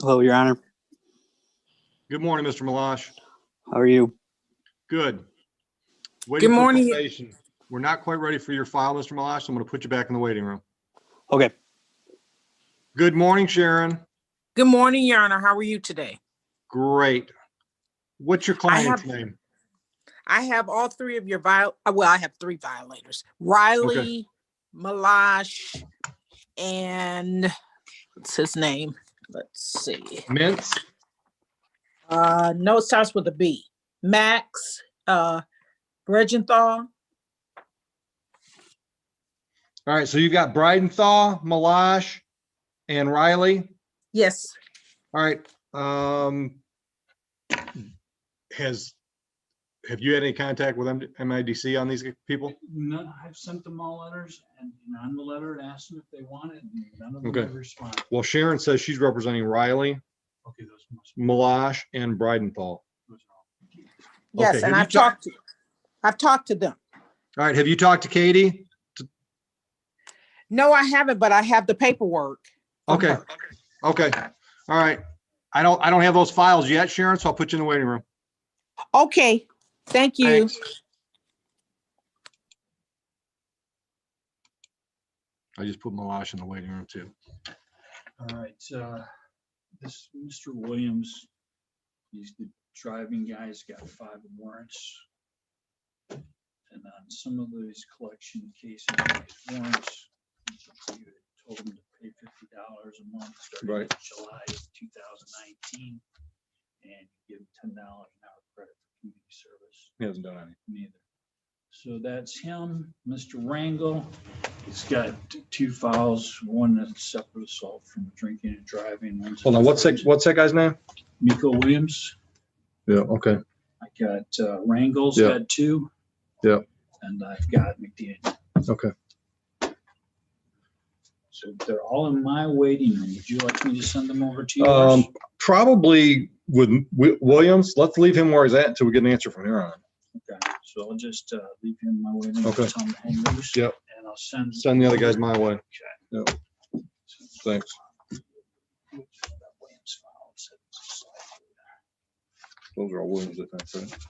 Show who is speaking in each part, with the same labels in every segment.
Speaker 1: Hello, Your Honor.
Speaker 2: Good morning, Mr. Malash.
Speaker 1: How are you?
Speaker 2: Good.
Speaker 3: Good morning.
Speaker 2: Probation. We're not quite ready for your file, Mr. Malash. So I'm going to put you back in the waiting room.
Speaker 1: Okay.
Speaker 2: Good morning, Sharon.
Speaker 3: Good morning, Your Honor. How are you today?
Speaker 2: Great. What's your client's name?
Speaker 3: I have all three of your I have three violators. Riley, Malash, and what's his name? Let's see.
Speaker 2: Mintz?
Speaker 3: No, it starts with a B. Max, Regenthal.
Speaker 2: All right. So you've got Bridenthal, Malash, and Riley.
Speaker 3: Yes.
Speaker 2: All right. Have you had any contact with MIDC on these people?
Speaker 4: No, I've sent them all letters, and on the letter, asked them if they want it, and none of them
Speaker 2: Okay.
Speaker 4: have responded.
Speaker 2: Well, Sharon says she's representing Riley,
Speaker 4: Okay, those must be.
Speaker 2: Malash, and Bridenthal.
Speaker 4: Those are all.
Speaker 3: Yes,
Speaker 2: Okay,
Speaker 3: and
Speaker 2: have
Speaker 3: I've talked to them.
Speaker 2: All right. Have you talked to Katie?
Speaker 3: No, I haven't, but I have the paperwork. from
Speaker 2: Okay.
Speaker 3: her.
Speaker 2: Okay. All right. I don't have those files yet, Sharon, so I'll put you in the waiting room.
Speaker 3: Okay. Thank you.
Speaker 2: Thanks. I just put Malash in the waiting room too.
Speaker 4: All right, this Mr. Williams, he's the driving guy, he's got 5 warrants. And on some of these collection cases, these warrants, you told him to pay $50 a month starting
Speaker 2: Right.
Speaker 4: in July of 2019. And you give him $10 an hour credit for community service.
Speaker 2: He hasn't done any.
Speaker 4: Neither. So that's him. Mr. Rangel, he's got 2 files, one that's separate assault from drinking and driving.
Speaker 2: Hold on. What's that guy's name?
Speaker 4: Miko Williams.
Speaker 2: Yeah. Okay.
Speaker 4: I got Rangel's
Speaker 2: Yeah.
Speaker 4: got 2.
Speaker 2: Yeah.
Speaker 4: And I've got McDaniel.
Speaker 2: Okay.
Speaker 4: So they're all in my waiting room. Would you like me to send them over to you?
Speaker 2: Probably with Williams. Let's leave him where he's at until we get an answer from here on.
Speaker 4: Okay. So I'll just leave him in my waiting room.
Speaker 2: Okay.
Speaker 4: Tell him to hang loose.
Speaker 2: Yep.
Speaker 4: And I'll send
Speaker 2: Send the other guys my way.
Speaker 4: Okay.
Speaker 2: Yep. Thanks.
Speaker 4: That Williams file said it was a slide.
Speaker 2: Those are all Williams, I think, right?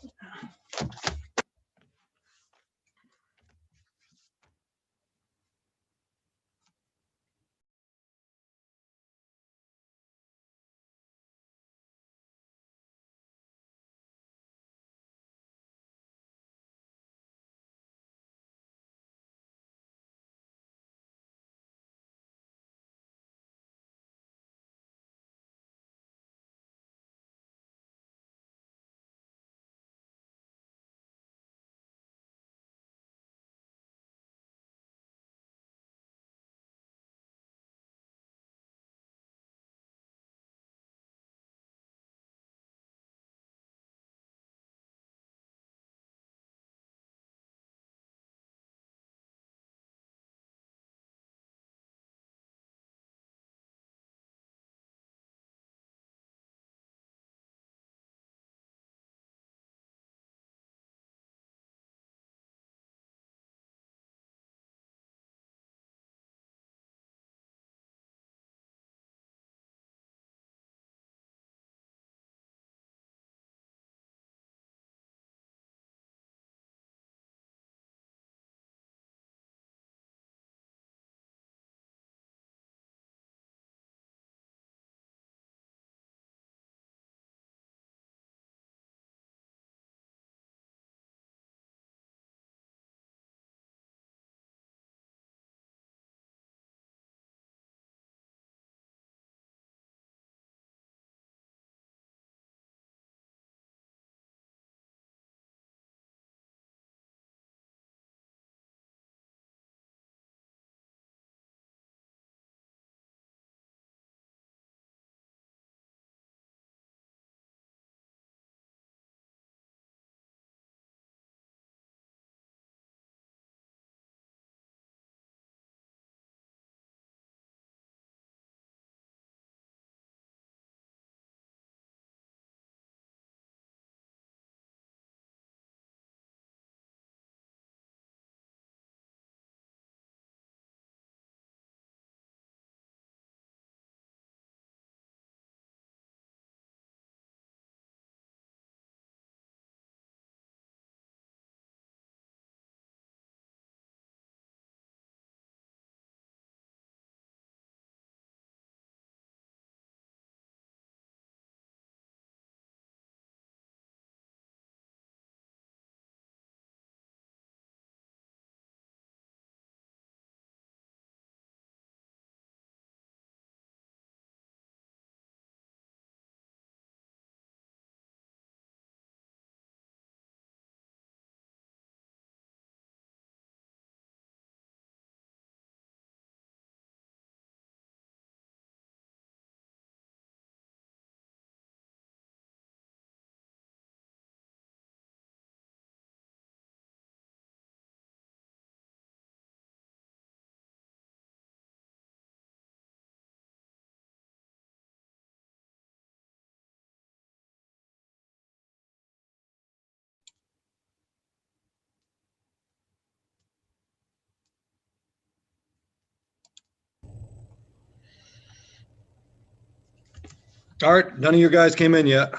Speaker 2: All right, none of your guys came in yet.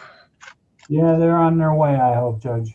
Speaker 1: Yeah, they're on their way, I hope, Judge.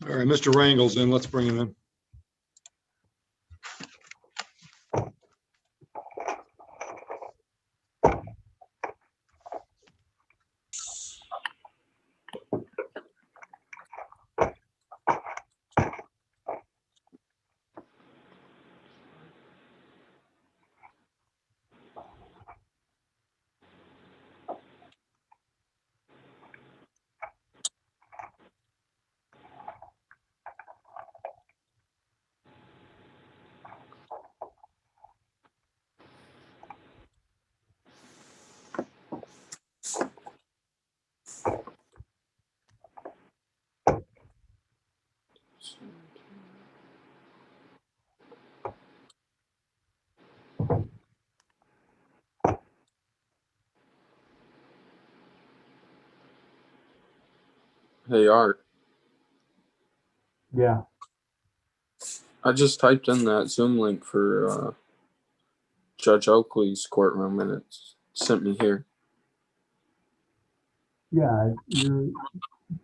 Speaker 2: All right, Mr. Rangel's in. Let's bring him in.
Speaker 5: Hey Art,
Speaker 1: Yeah.
Speaker 5: I just typed in that Zoom link for Judge Oakley's courtroom and it sent me here.
Speaker 1: Yeah, you're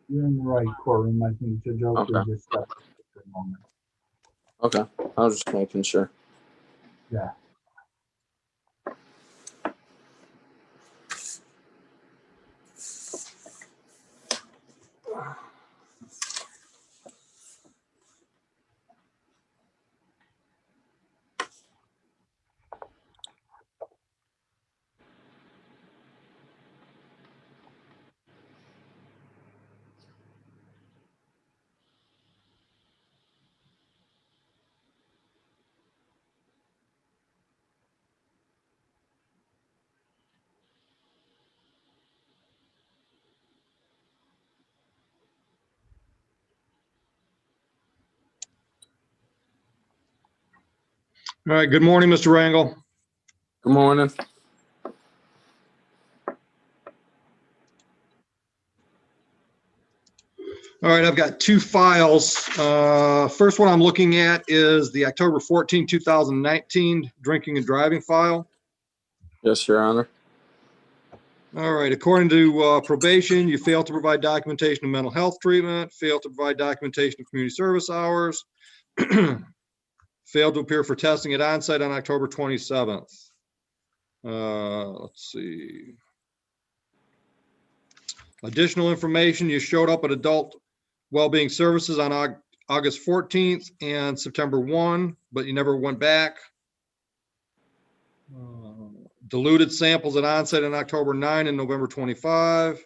Speaker 1: in the right courtroom. I think Judge Oakley
Speaker 5: Okay.
Speaker 1: just stepped in for a moment.
Speaker 5: Okay, I was just making sure.
Speaker 1: Yeah.
Speaker 2: All right, good morning, Mr. Rangel.
Speaker 5: Good morning.
Speaker 2: All right, I've got two files. First one I'm looking at is the October 14, 2019 drinking and driving file.
Speaker 5: Yes, Your Honor.
Speaker 2: All right, according to probation, you failed to provide documentation of mental health treatment, failed to provide documentation of community service hours, failed to appear for testing at onsite on October 27th. Let's see. Additional information, you showed up at Adult Wellbeing Services on August 14th and September 1, but you never went back. Diluted samples at onsite on October 9 and November 25.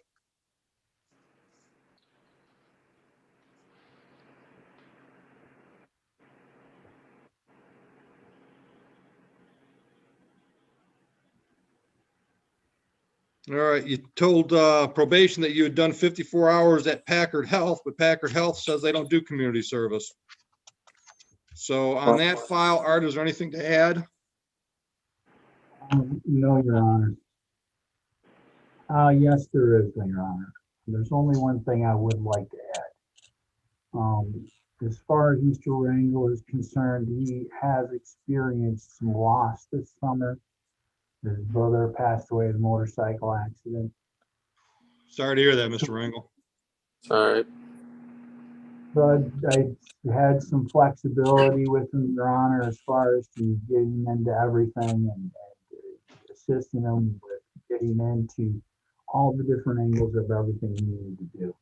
Speaker 2: All right, you told probation that you had done 54 hours at Packard Health, but Packard Health says they don't do community service. So on that file, Art, is there anything to add?
Speaker 1: No, Your Honor. Yes, there is, Your Honor. There's only one thing I would like to add. As far as Mr. Rangel is concerned, he has experienced some loss this summer. His brother passed away in a motorcycle accident.
Speaker 2: Sorry to hear that, Mr. Rangel.
Speaker 5: All right.
Speaker 1: But I had some flexibility with him, Your Honor, as far as to getting into everything and assisting him with getting into all the different angles of everything he needed to do.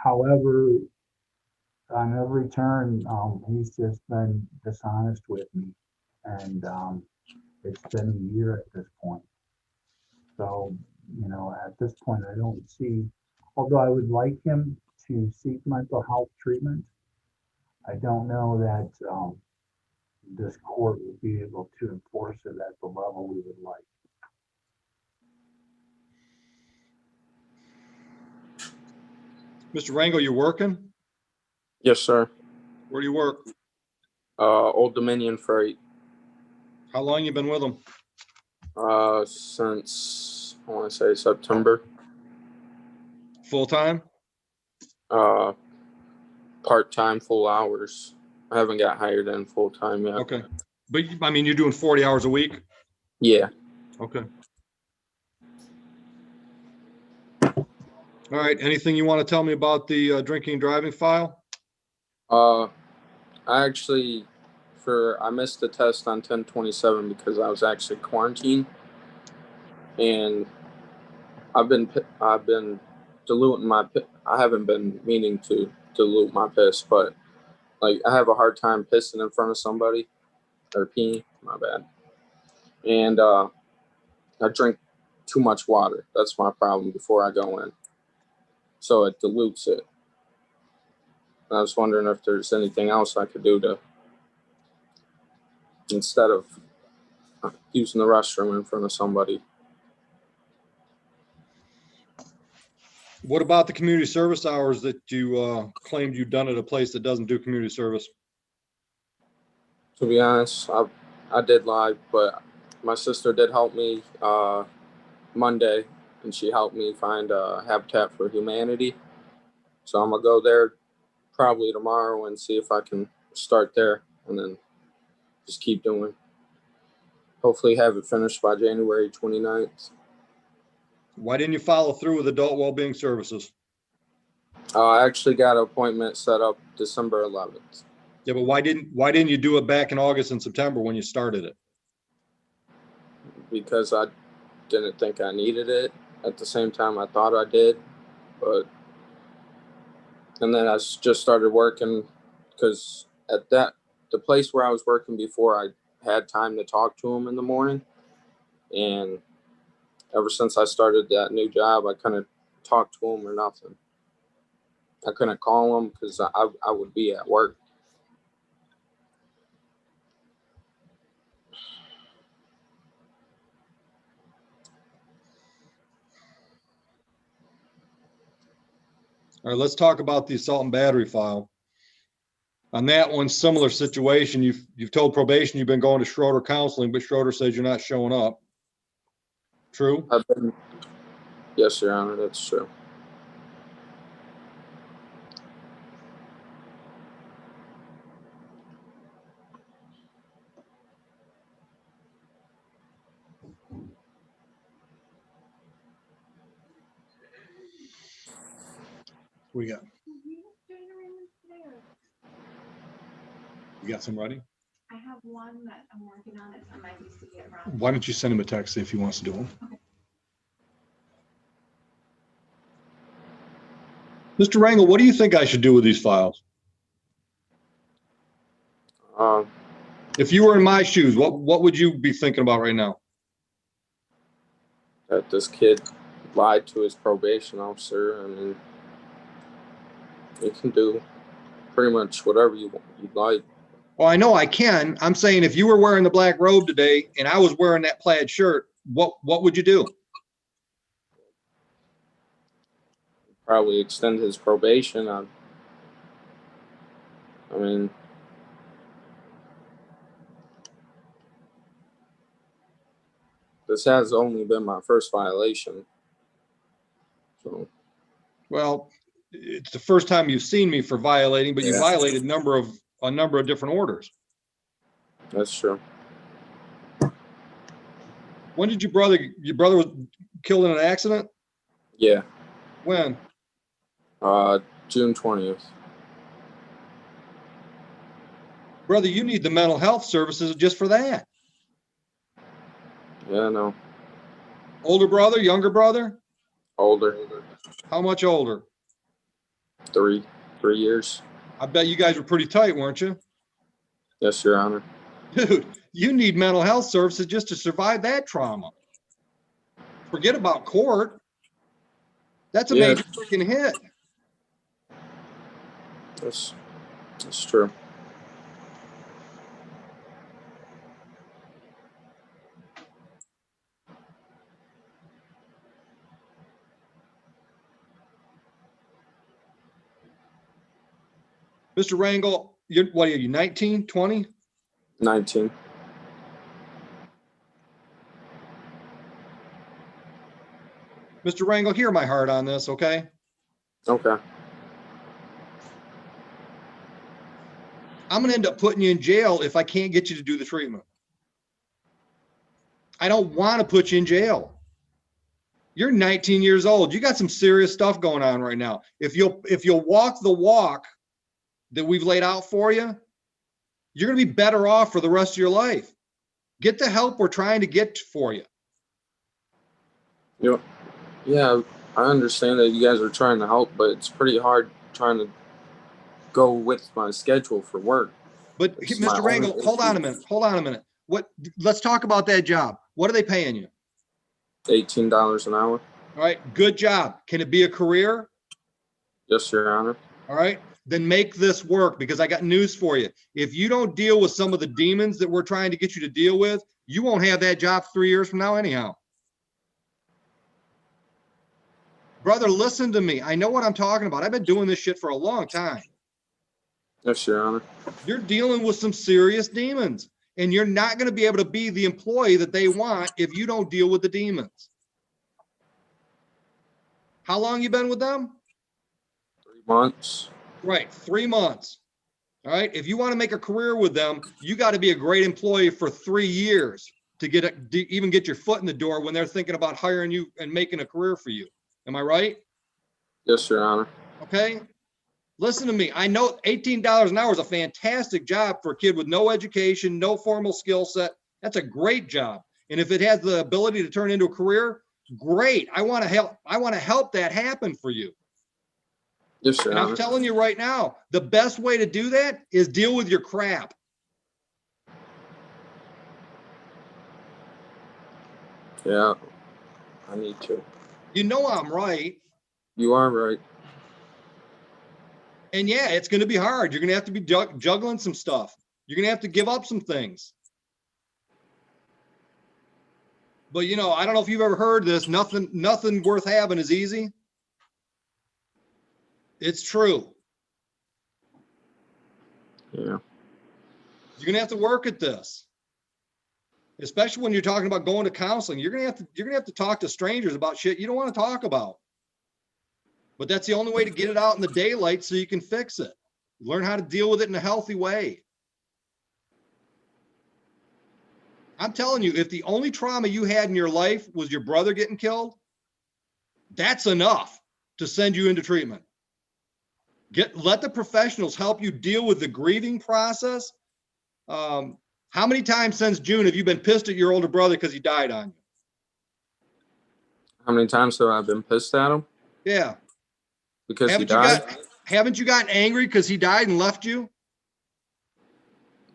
Speaker 1: However, on every turn, he's just been dishonest with me. And it's been a year at this point. So You know, at this point, I don't see, although I would like him to seek mental health treatment, I don't know that this court will be able to enforce it at the level we would like.
Speaker 2: Mr. Rango, you working?
Speaker 5: Yes, sir.
Speaker 2: Where do you work?
Speaker 5: Old Dominion Freight.
Speaker 2: How long you been with them?
Speaker 5: Since I want to say September.
Speaker 2: Full time?
Speaker 5: Part-time, full hours. I haven't got hired in full-time yet.
Speaker 2: Okay. But I mean, you're doing 40 hours a week?
Speaker 5: Yeah.
Speaker 2: Okay. All right. Anything you want to tell me about the drinking and driving file?
Speaker 5: I actually, I missed the test on 10/27 because I was actually quarantined, and I've been diluting I haven't been meaning to dilute my piss, but like I have a hard time pissing in front of somebody or peeing. My bad. And I drink too much water. That's my problem before I go in, so it dilutes it. I was wondering if there's anything else I could do to, instead of using the restroom in front of somebody.
Speaker 2: What about the community service hours that you claimed you'd done at a place that doesn't do community service?
Speaker 5: To be honest, I did lie, but my sister did help me Monday, and she helped me find Habitat for Humanity. So I'm gonna go there probably tomorrow and see if I can start there, and then just keep doing. Hopefully have it finished by January 29th.
Speaker 2: Why didn't you follow through with adult well-being services?
Speaker 5: I actually got an appointment set up December 11th.
Speaker 2: Yeah, but why didn't you do it back in August and September when you started it?
Speaker 5: Because I didn't think I needed it. At the same time, I thought I did, and then I just started working because the place where I was working before, I had time to talk to him in the morning, and ever since I started that new job, I couldn't talk to him or nothing. I couldn't call him because I would be at work.
Speaker 2: All right, let's talk about the assault and battery file. On that one, similar situation, you've told probation you've been going to Schroeder counseling, but Schroeder says you're not showing up. True?
Speaker 5: Yes, Your Honor, that's true.
Speaker 2: We got. You got some ready?
Speaker 6: I have one that I'm working on. It's on my list to get around.
Speaker 2: Why don't you send him a text if he wants to do them?
Speaker 6: Okay.
Speaker 2: Mr. Rangel, what do you think I should do with these files? If you were in my shoes, what would you be thinking about right now?
Speaker 5: That this kid lied to his probation officer. I mean, you can do pretty much whatever you'd like.
Speaker 2: Well, I know I can. I'm saying if you were wearing the black robe today and I was wearing that plaid shirt, what would you do?
Speaker 5: Probably extend his probation. I mean, this has only been my first violation. So,
Speaker 2: Well, it's the first time you've seen me for violating, but you
Speaker 5: Yeah.
Speaker 2: violated a number of different orders.
Speaker 5: that's true.
Speaker 2: When did your brother was killed in an accident?
Speaker 5: Yeah.
Speaker 2: When?
Speaker 5: June 20th.
Speaker 2: Brother, you need the mental health services just for that.
Speaker 5: Yeah, no.
Speaker 2: Older brother, younger brother?
Speaker 5: Older.
Speaker 2: How much older?
Speaker 5: 3 years.
Speaker 2: I bet you guys were pretty tight, weren't you?
Speaker 5: Yes, Your Honor.
Speaker 2: Dude, you need mental health services just to survive that trauma. Forget about court. That's a
Speaker 5: Yeah.
Speaker 2: major freaking hit.
Speaker 5: That's true.
Speaker 2: Mr. Rangel, what are you, 19, 20?
Speaker 5: 19.
Speaker 2: Mr. Rangel, hear my heart on this, okay?
Speaker 5: Okay.
Speaker 2: I'm going to end up putting you in jail if I can't get you to do the treatment. I don't want to put you in jail. You're 19 years old. You got some serious stuff going on right now. If you'll walk the walk that we've laid out for you, you're going to be better off for the rest of your life. Get the help we're trying to get for you.
Speaker 5: Yeah, I understand that you guys are trying to help, but it's pretty hard trying to go with my schedule for work.
Speaker 2: But
Speaker 5: It's my
Speaker 2: Mr.
Speaker 5: own
Speaker 2: Rangel, hold on a
Speaker 5: issue.
Speaker 2: minute. Hold on a minute. Let's talk about that job. What are they paying you?
Speaker 5: $18 an hour.
Speaker 2: All right, good job. Can it be a career?
Speaker 5: Yes, Your Honor.
Speaker 2: All right, then make this work, because I got news for you. If you don't deal with some of the demons that we're trying to get you to deal with, you won't have that job 3 years from now anyhow. Brother, listen to me. I know what I'm talking about. I've been doing this shit for a long time.
Speaker 5: Yes, Your Honor.
Speaker 2: You're dealing with some serious demons, and you're not going to be able to be the employee that they want if you don't deal with the demons. How long you been with them?
Speaker 5: 3 months.
Speaker 2: Right, 3 months. All right, if you want to make a career with them, you got to be a great employee for 3 years to even get your foot in the door when they're thinking about hiring you and making a career for you. Am I right?
Speaker 5: Yes, Your Honor.
Speaker 2: Okay. Listen to me. I know $18 an hour is a fantastic job for a kid with no education, no formal skill set. That's a great job. And if it has the ability to turn into a career, great. I want to help. I want to help that happen for you.
Speaker 5: Yes, Your
Speaker 2: And
Speaker 5: Honor.
Speaker 2: I'm telling you right now, the best way to do that is deal with your crap.
Speaker 5: Yeah, I need to.
Speaker 2: You know I'm right.
Speaker 5: You are right.
Speaker 2: And yeah, it's going to be hard. You're going to have to be juggling some stuff. You're going to have to give up some things. But I don't know if you've ever heard this. Nothing worth having is easy. It's true.
Speaker 5: Yeah.
Speaker 2: You're going to have to work at this. Especially when you're talking about going to counseling. You're going to have to talk to strangers about shit you don't want to talk about. But that's the only way to get it out in the daylight so you can fix it. Learn how to deal with it in a healthy way. I'm telling you, if the only trauma you had in your life was your brother getting killed, that's enough to send you into treatment. Let the professionals help you deal with the grieving process. How many times since June have you been pissed at your older brother because he died on you?
Speaker 5: How many times have I been pissed at him?
Speaker 2: Yeah.
Speaker 5: Because he died?
Speaker 2: Haven't you gotten angry because he died and left you?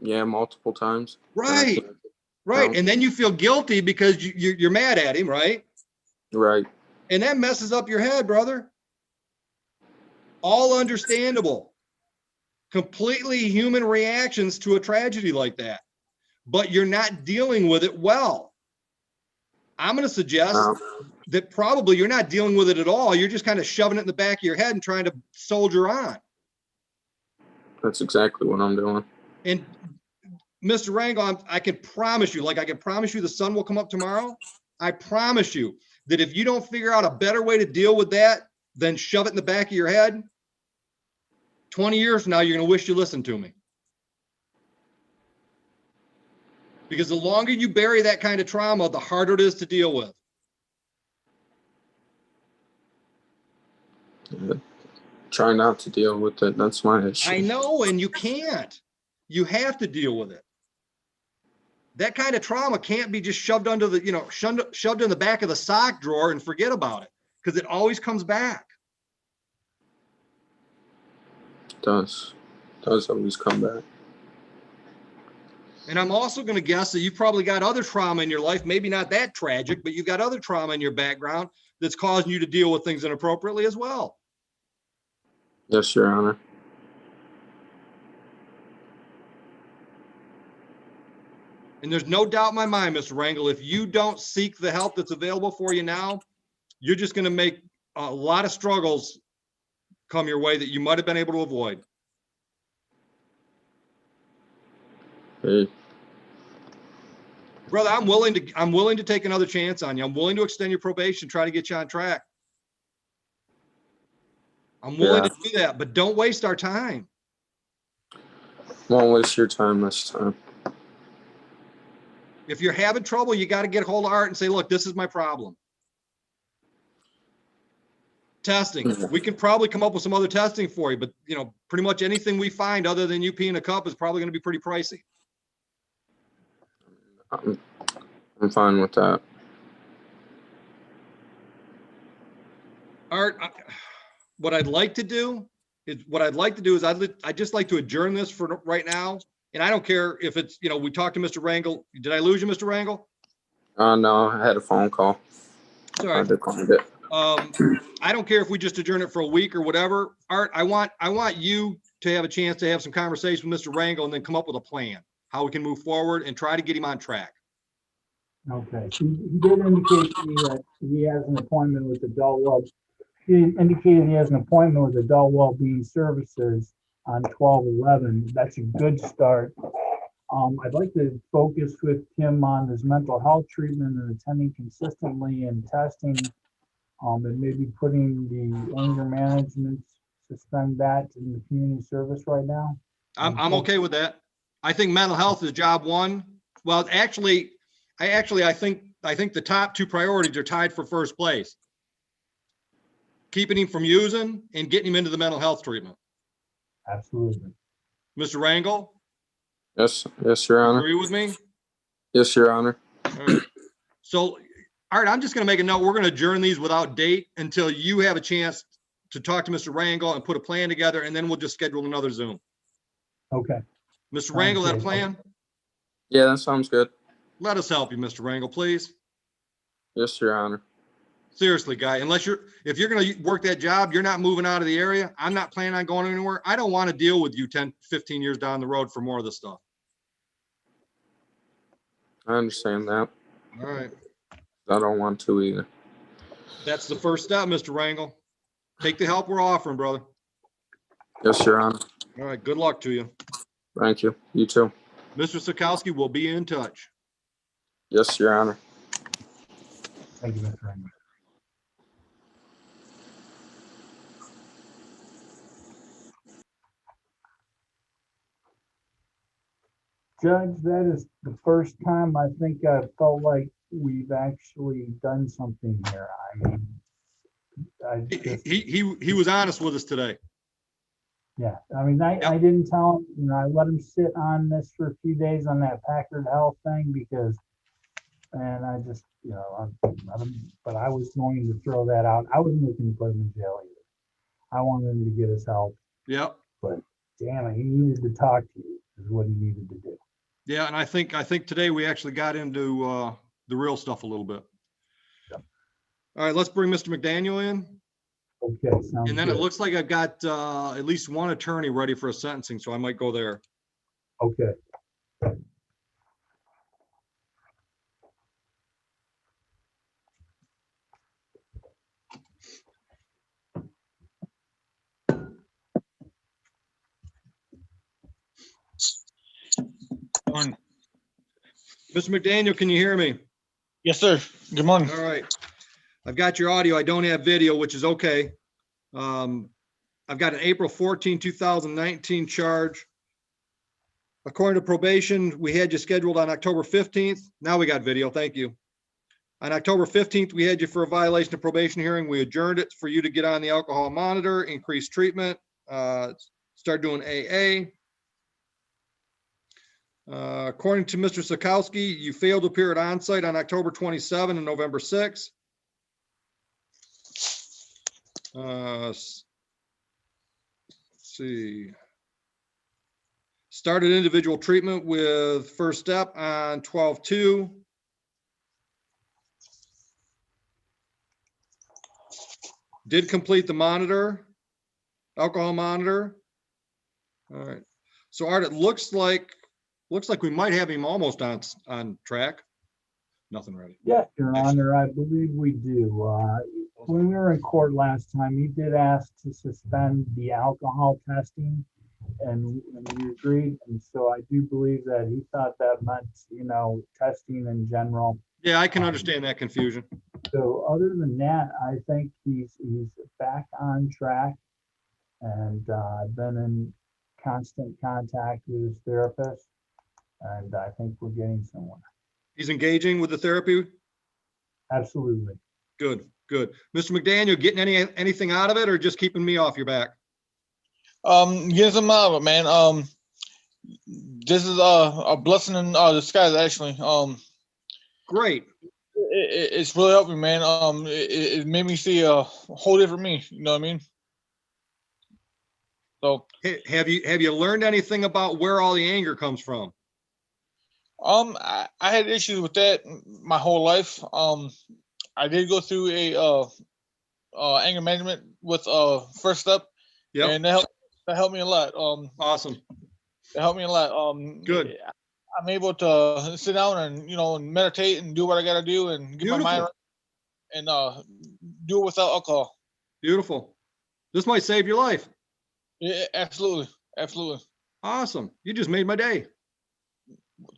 Speaker 5: Yeah, multiple times.
Speaker 2: Right. Right. And then you feel guilty because you're mad at him, right?
Speaker 5: Right.
Speaker 2: And that messes up your head, brother. All understandable. Completely human reactions to a tragedy like that. But you're not dealing with it well. I'm going to suggest that probably you're not dealing with it at all. You're just kind of shoving it in the back of your head and trying to soldier on.
Speaker 5: That's exactly what I'm doing.
Speaker 2: And Mr. Rangel, I can promise you, the sun will come up tomorrow. I promise you that if you don't figure out a better way to deal with that than shove it in the back of your head, 20 years from now, you're going to wish you listened to me. Because the longer you bury that kind of trauma, the harder it is to deal with.
Speaker 5: Yeah. Try not to deal with it. That's my issue.
Speaker 2: I know, and you can't. You have to deal with it. That kind of trauma can't be just shoved under the, shoved in the back of the sock drawer and forget about it, because it always comes back.
Speaker 5: It does always come back.
Speaker 2: And I'm also going to guess that you've probably got other trauma in your life, maybe not that tragic, but you've got other trauma in your background that's causing you to deal with things inappropriately as well.
Speaker 5: Yes, Your Honor.
Speaker 2: And there's no doubt in my mind, Mr. Rangel, if you don't seek the help that's available for you now, you're just going to make a lot of struggles come your way that you might have been able to avoid.
Speaker 5: Hey,
Speaker 2: Brother, I'm willing to take another chance on you. I'm willing to extend your probation, try to get you on track. I'm willing to do that, but don't waste our time.
Speaker 5: won't waste your time this time.
Speaker 2: If you're having trouble, you got to get a hold of Art and say, look, this is my problem. Testing. We can probably come up with some other testing for you, but you know, pretty much anything we find other than you peeing a cup is probably going to be pretty pricey.
Speaker 5: I'm fine with that.
Speaker 2: Art, what I'd like to do is I'd just like to adjourn this for right now. And I don't care if it's, you know, we talked to Mr. Rangel. Did I lose you, Mr. Rangel?
Speaker 5: No, I had a phone call.
Speaker 2: Sorry.
Speaker 5: I declined it.
Speaker 2: I don't care if we just adjourn it for a week or whatever. Art, I want you to have a chance to have some conversation with Mr. Rangel and then come up with a plan, how we can move forward and try to get him on track.
Speaker 1: Okay, so he did indicate to me that he has an appointment with adult well. He indicated he has an appointment with adult well-being services on 12/11. That's a good start. I'd like to focus with him on his mental health treatment and attending consistently and testing, and maybe putting the anger management, suspend that in the community service right now.
Speaker 2: I'm okay with that. I think mental health is job one. Well, actually, I think the top two priorities are tied for first place. Keeping him from using and getting him into the mental health treatment.
Speaker 1: Absolutely.
Speaker 2: Mr. Rangel?
Speaker 5: Yes, Your Honor.
Speaker 2: Agree with me?
Speaker 5: Yes, Your Honor.
Speaker 2: All right. So, all right, I'm just going to make a note. We're going to adjourn these without date until you have a chance to talk to Mr. Rangel and put a plan together, and then we'll just schedule another Zoom.
Speaker 1: Okay.
Speaker 2: Mr. Rangel, that a plan?
Speaker 5: Yeah, that sounds good.
Speaker 2: Let us help you, Mr. Rangel, please.
Speaker 5: Yes, Your Honor.
Speaker 2: Seriously, guy, if you're going to work that job, you're not moving out of the area. I'm not planning on going anywhere. I don't want to deal with you 10, 15 years down the road for more of this stuff.
Speaker 5: I understand that.
Speaker 2: All right.
Speaker 5: I don't want to either.
Speaker 2: That's the first step, Mr. Rangel. Take the help we're offering, brother.
Speaker 5: Yes, Your Honor.
Speaker 2: All right. Good luck to you.
Speaker 5: Thank you. You too.
Speaker 2: Mr. Sikowski will be in touch.
Speaker 5: Yes, Your Honor.
Speaker 1: Thank you, Mr. Raymond. Judge, that is the first time I think I felt like we've actually done something here. I mean, I just,
Speaker 2: He was honest with us today.
Speaker 1: yeah, I mean, I didn't tell him, you know, I let him sit on this for a few days on that Packard Health thing because, and I just, you know, but I was going to throw that out. I wasn't looking to put him in jail either. I wanted him to get his help.
Speaker 2: Yep.
Speaker 1: But damn it, he needed to talk to you is what he needed to do.
Speaker 2: Yeah, and I think today we actually got into the real stuff a little bit.
Speaker 1: Yep.
Speaker 2: All right, let's bring Mr. McDaniel in.
Speaker 1: Okay, sounds
Speaker 2: And then
Speaker 1: good.
Speaker 2: it looks like I've got at least one attorney ready for a sentencing, so I might go there.
Speaker 1: Okay.
Speaker 7: Morning.
Speaker 2: Mr. McDaniel, can you hear me?
Speaker 7: Yes, sir. Good morning.
Speaker 2: All right. I've got your audio. I don't have video, which is okay. I've got an April 14, 2019 charge. According to probation, we had you scheduled on October 15th. Now we got video. Thank you. On October 15th, we had you for a violation of probation hearing. We adjourned it for you to get on the alcohol monitor, increase treatment, start doing AA. According to Mr. Sikowski, you failed to appear at onsite on October 27 and November 6. Let's see. Started individual treatment with First Step on 12/2. Did complete the monitor, alcohol monitor. All right. So Art, it looks like we might have him almost on track. Nothing ready.
Speaker 1: Yes, Your Honor, I believe we do. When we were in court last time, he did ask to suspend the alcohol testing, and we agreed. And so I do believe that he thought that meant, testing in general.
Speaker 2: Yeah, I can understand that confusion.
Speaker 1: So other than that, I think he's back on track. And I've been in constant contact with his therapist, and I think we're getting somewhere.
Speaker 2: He's engaging with the therapy.
Speaker 1: Absolutely.
Speaker 2: Good, good. Mr. McDaniel, getting anything out of it or just keeping me off your back?
Speaker 7: Get some out of it, man. This is a blessing in disguise, actually.
Speaker 2: Great.
Speaker 7: It's really helped me, man. It made me see a whole different me. You know what I mean? So,
Speaker 2: Have you learned anything about where all the anger comes from?
Speaker 7: I had issues with that my whole life. I did go through a anger management with First Step,
Speaker 2: Yep.
Speaker 7: and that helped me a lot.
Speaker 2: Awesome.
Speaker 7: It helped me a lot.
Speaker 2: Good.
Speaker 7: I'm able to sit down and meditate and do what I got to do and get my mind right and do it without alcohol.
Speaker 2: Beautiful. This might save your life.
Speaker 7: Yeah, absolutely, absolutely.
Speaker 2: Awesome. You just made my day.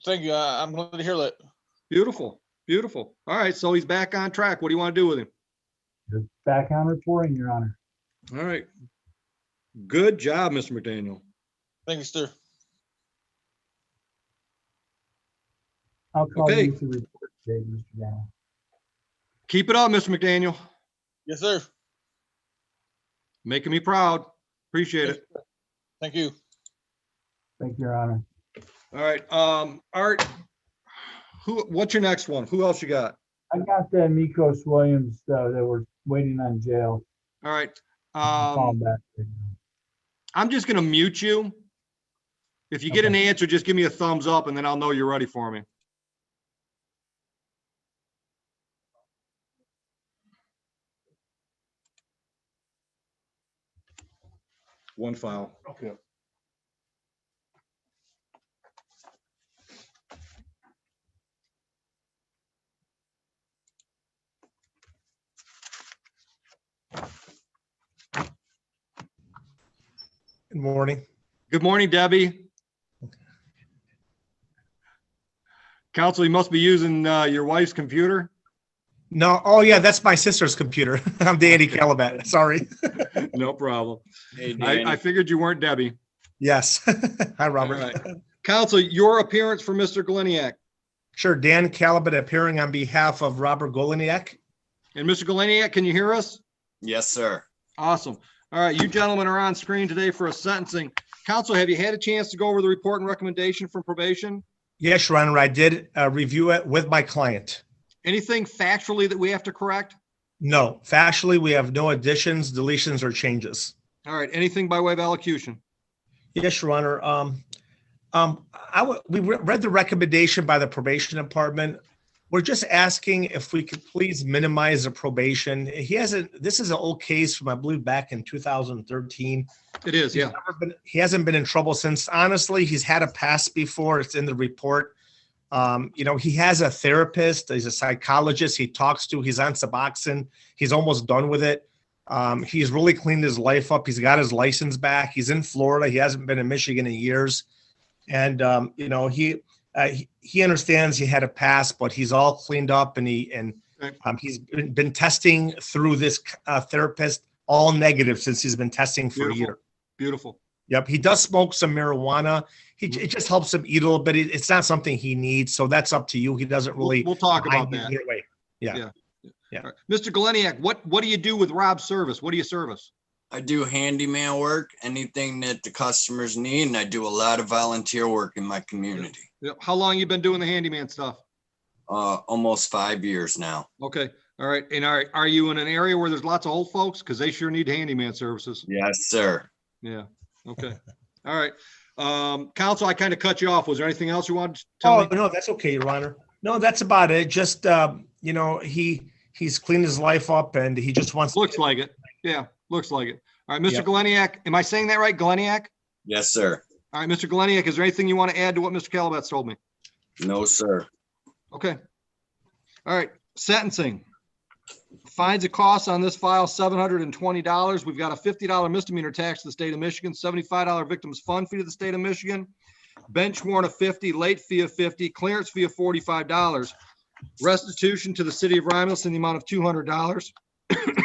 Speaker 7: Thank you. I'm glad to hear that.
Speaker 2: Beautiful. Beautiful. All right. So he's back on track. What do you want to do with him?
Speaker 1: Just back on reporting, Your Honor.
Speaker 2: All right. Good job, Mr. McDaniel.
Speaker 7: Thank you, sir.
Speaker 1: I'll call
Speaker 2: Okay.
Speaker 1: you to report today, Mr. Daniel.
Speaker 2: Keep it up, Mr. McDaniel.
Speaker 7: Yes, sir.
Speaker 2: Making me proud. Appreciate it.
Speaker 7: Thank you.
Speaker 1: Thank you, Your Honor.
Speaker 2: All right. Art, what's your next one? Who else you got?
Speaker 1: I got the Mikos Williams that were waiting on jail.
Speaker 2: All right.
Speaker 1: I'll call back.
Speaker 2: I'm just going to mute you. If you get an answer, just give me a thumbs up and then I'll know you're ready for me. One file. Okay.
Speaker 8: Good morning.
Speaker 2: Good morning, Debbie. Counsel, you must be using your wife's computer.
Speaker 8: No, oh yeah, that's my sister's computer. I'm Danny Calabat. Sorry.
Speaker 2: No problem.
Speaker 5: Hey, Danny.
Speaker 2: I figured you weren't Debbie.
Speaker 8: Yes. Hi, Robert.
Speaker 2: All right. Counsel, your appearance for Mr. Galeniak.
Speaker 8: Sure. Dan Calabat appearing on behalf of Robert Goleniak.
Speaker 2: And Mr. Galeniak, can you hear us?
Speaker 9: Yes, sir.
Speaker 2: Awesome. All right, you gentlemen are on screen today for a sentencing. Counsel, have you had a chance to go over the report and recommendation from probation?
Speaker 8: Yes, Your Honor, I did review it with my client.
Speaker 2: Anything factually that we have to correct?
Speaker 8: No, factually, we have no additions, deletions, or changes.
Speaker 2: All right, anything by way of elocution?
Speaker 8: Yes, Your Honor. We read the recommendation by the probation department. We're just asking if we could please minimize the probation. This is an old case from, I believe, back in 2013.
Speaker 2: It is, yeah.
Speaker 8: He hasn't been in trouble since. Honestly, he's had a past before. It's in the report. He has a therapist. He's a psychologist he talks to. He's on Suboxone. He's almost done with it. He's really cleaned his life up. He's got his license back. He's in Florida. He hasn't been in Michigan in years. And, he understands he had a past, but he's all cleaned up and he's been testing through this therapist, all negative since he's been testing for a year.
Speaker 2: Beautiful.
Speaker 8: Yep. He does smoke some marijuana. It just helps him eat a little bit. It's not something he needs. So that's up to you. He doesn't really.
Speaker 2: We'll talk about that.
Speaker 8: Either way. Yeah.
Speaker 2: Right. Mr. Galeniak, what do you do with Rob's service? What do you service?
Speaker 9: I do handyman work, anything that the customers need, and I do a lot of volunteer work in my community.
Speaker 2: Yep. How long you been doing the handyman stuff?
Speaker 9: Almost 5 years now.
Speaker 2: Okay. All right. And are you in an area where there's lots of old folks? Because they sure need handyman services.
Speaker 9: Yes, sir.
Speaker 2: Yeah. Okay. All right. Counsel, I kind of cut you off. Was there anything else you wanted to tell
Speaker 8: Oh,
Speaker 2: me?
Speaker 8: no, that's okay, Your Honor. No, that's about it. Just, you know, he's cleaned his life up and he just wants.
Speaker 2: Looks like it. Yeah, looks like it. All right, Mr.
Speaker 8: Yep.
Speaker 2: Galeniak, am I saying that right? Galeniak?
Speaker 9: Yes, sir.
Speaker 2: All right, Mr. Galeniak, is there anything you want to add to what Mr. Calabatz told me?
Speaker 9: No, sir.
Speaker 2: Okay. All right, sentencing. Fines and costs on this file, $720. We've got a $50 misdemeanor tax to the state of Michigan, $75 victims fund fee to the state of Michigan, bench warrant of 50, late fee of 50, clearance fee of $45, restitution to the city of Romulus in the amount of $200.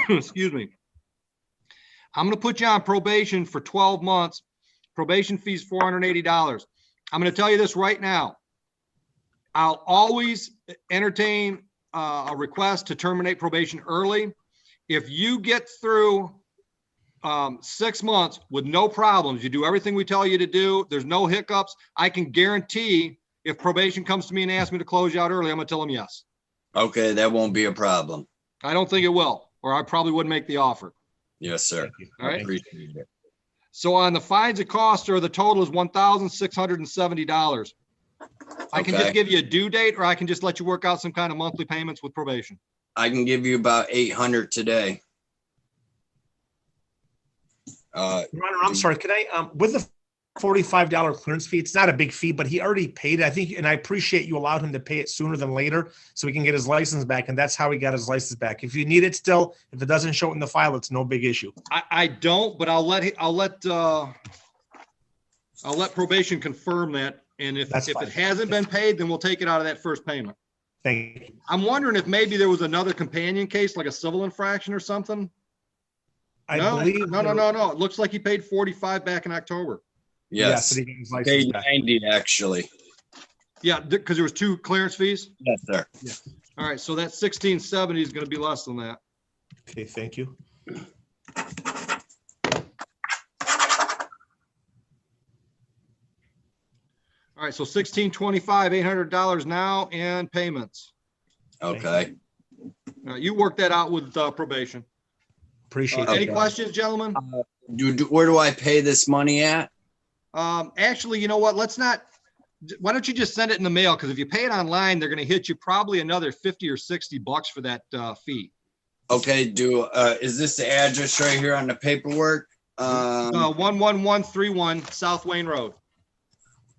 Speaker 2: Excuse me. I'm going to put you on probation for 12 months. Probation fee is $480. I'm going to tell you this right now. I'll always entertain a request to terminate probation early. If you get through 6 months with no problems, you do everything we tell you to do, there's no hiccups, I can guarantee if probation comes to me and asks me to close you out early, I'm gonna tell them yes.
Speaker 9: Okay, that won't be a problem.
Speaker 2: I don't think it will, or I probably wouldn't make the offer.
Speaker 9: Yes, sir.
Speaker 2: All right.
Speaker 9: Appreciate it.
Speaker 2: So on the fines and costs, or the total is $1,670. I can just
Speaker 9: Okay.
Speaker 2: give you a due date, or I can just let you work out some kind of monthly payments with probation.
Speaker 9: I can give you about 800 today.
Speaker 8: Your Honor, I'm sorry, can I, with the $45 clearance fee, it's not a big fee, but he already paid it, I think, and I appreciate you allowed him to pay it sooner than later so he can get his license back, and that's how he got his license back. If you need it still, if it doesn't show it in the file, it's no big issue.
Speaker 2: I don't, but I'll let probation confirm that. And if
Speaker 8: That's
Speaker 2: it
Speaker 8: fine.
Speaker 2: hasn't been paid, then we'll take it out of that first payment.
Speaker 8: Thank you.
Speaker 2: I'm wondering if maybe there was another companion case, like a civil infraction or something.
Speaker 8: I
Speaker 2: No,
Speaker 8: believe.
Speaker 2: no. It looks like he paid 45 back in October.
Speaker 9: Yes.
Speaker 8: but he got his license
Speaker 9: Paid
Speaker 8: back.
Speaker 9: 90 actually.
Speaker 2: Yeah, because there was 2 clearance fees.
Speaker 9: Yes, sir.
Speaker 2: All right, so that 1670 is going to be less than that.
Speaker 8: Okay, thank you.
Speaker 2: All right, so 1625, $800 now and payments.
Speaker 9: Okay.
Speaker 2: All right, you work that out with probation.
Speaker 8: Appreciate
Speaker 2: Any
Speaker 8: it.
Speaker 2: questions, gentlemen?
Speaker 9: Where do I pay this money at?
Speaker 2: Actually, you know what? Why don't you just send it in the mail? Because if you pay it online, they're going to hit you probably another 50 or 60 bucks for that fee.
Speaker 9: Okay, is this the address right here on the paperwork?
Speaker 2: 11131 South Wayne Road.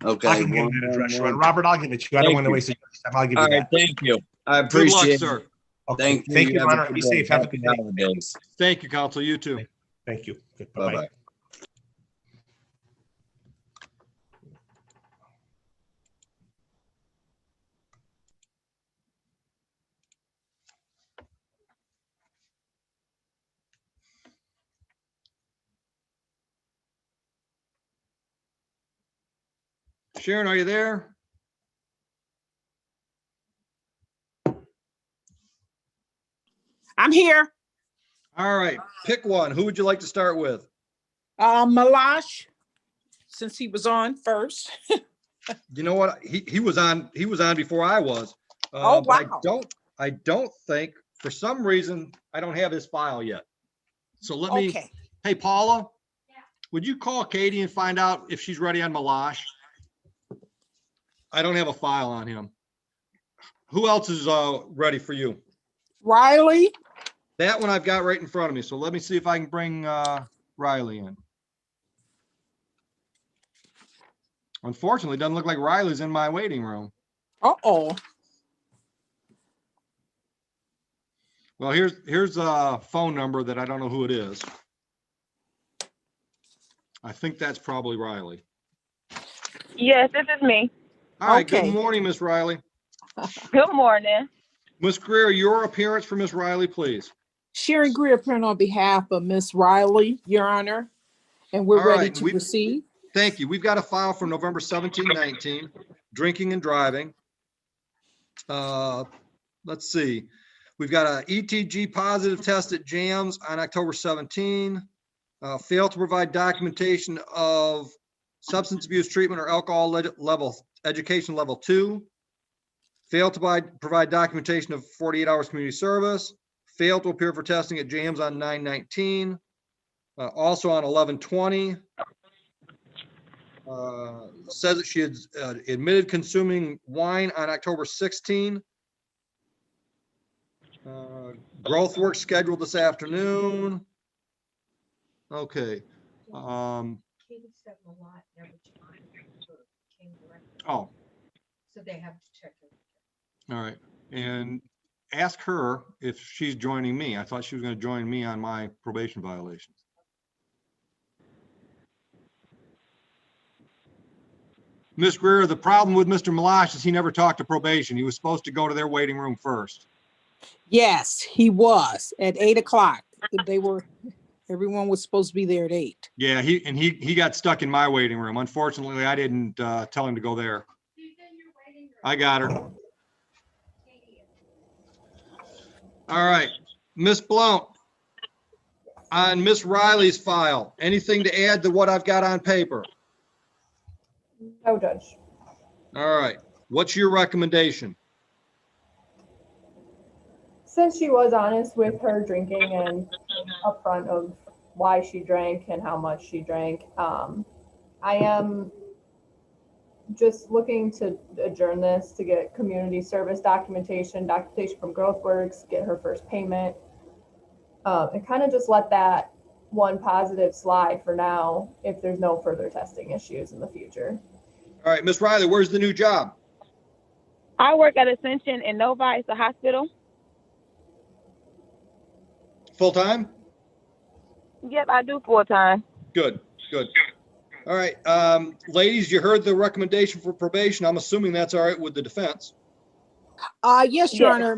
Speaker 9: Okay.
Speaker 8: I can give you that address, Your Honor. Robert, I'll give it to you. I don't
Speaker 9: Thank
Speaker 8: want to
Speaker 9: you.
Speaker 8: waste your time. I'll give you
Speaker 9: All right,
Speaker 8: that.
Speaker 9: thank you. I
Speaker 2: Good luck,
Speaker 9: appreciate it.
Speaker 2: sir.
Speaker 8: Okay.
Speaker 9: Thank you.
Speaker 8: Thank you,
Speaker 9: Have
Speaker 8: Your
Speaker 9: a
Speaker 8: Honor.
Speaker 9: good
Speaker 8: Be
Speaker 9: day.
Speaker 8: safe. Have a
Speaker 9: Happy
Speaker 8: good day.
Speaker 9: holidays.
Speaker 2: Thank you, counsel. You too.
Speaker 8: Thank you. Good. Bye-bye.
Speaker 9: Bye-bye.
Speaker 2: Sharon, are you there?
Speaker 3: I'm here.
Speaker 2: All right, pick one. Who would you like to start with?
Speaker 3: Malash, since he was on first.
Speaker 2: You know what? He was on before I was.
Speaker 3: Oh,
Speaker 2: but
Speaker 3: wow.
Speaker 2: I don't think, for some reason, I don't have his file yet. So let me,
Speaker 3: Okay.
Speaker 2: hey, Paula,
Speaker 6: Yeah.
Speaker 2: would you call Katie and find out if she's ready on Malash? I don't have a file on him. Who else is ready for you?
Speaker 3: Riley.
Speaker 2: That one I've got right in front of me. So let me see if I can bring Riley in. Unfortunately, it doesn't look like Riley's in my waiting room.
Speaker 3: Uh-oh.
Speaker 2: Well, here's a phone number that I don't know who it is. I think that's probably Riley.
Speaker 10: Yes, this is me.
Speaker 2: All right,
Speaker 3: Okay.
Speaker 2: good morning, Miss Riley.
Speaker 10: Good morning.
Speaker 2: Miss Greer, your appearance for Miss Riley, please.
Speaker 3: Sharon Greer appearing on behalf of Miss Riley, Your Honor, and we're
Speaker 2: All
Speaker 3: ready
Speaker 2: right,
Speaker 3: to proceed.
Speaker 2: Thank you. We've got a file from November 17, 19, drinking and driving. Let's see. We've got a ETG positive test at JAMS on October 17. Failed to provide documentation of substance abuse treatment or alcohol level, education level 2. Failed to provide documentation of 48 hours community service. Failed to appear for testing at JAMS on 9/19. Also on 11/20. says that she had admitted consuming wine on October 16. Growth work scheduled this afternoon. Okay.
Speaker 11: Katie said a lot never came directly.
Speaker 2: Oh,
Speaker 11: So they have to check it.
Speaker 2: all right. And ask her if she's joining me. I thought she was going to join me on my probation violations. Ms. Greer, the problem with Mr. Malash is he never talked to probation. He was supposed to go to their waiting room first.
Speaker 3: Yes, he was at 8 o'clock. Everyone was supposed to be there at 8.
Speaker 2: Yeah, he got stuck in my waiting room. Unfortunately, I didn't tell him to go there. I got her. All right, Miss Blount, on Miss Riley's file, anything to add to what I've got on paper?
Speaker 12: No, Judge.
Speaker 2: All right, what's your recommendation?
Speaker 12: Since she was honest with her drinking and upfront of why she drank and how much she drank, I am just looking to adjourn this to get community service documentation from GrowthWorks, get her first payment, and kind of just let that one positive slide for now if there's no further testing issues in the future.
Speaker 2: All right, Miss Riley, where's the new job?
Speaker 10: I work at Ascension in Novi. It's a hospital.
Speaker 2: Full-time?
Speaker 10: Yep, I do full time.
Speaker 2: Good, good. All right, ladies, you heard the recommendation for probation. I'm assuming that's all right with the defense.
Speaker 3: Yes, Your
Speaker 10: Yes.
Speaker 3: Honor.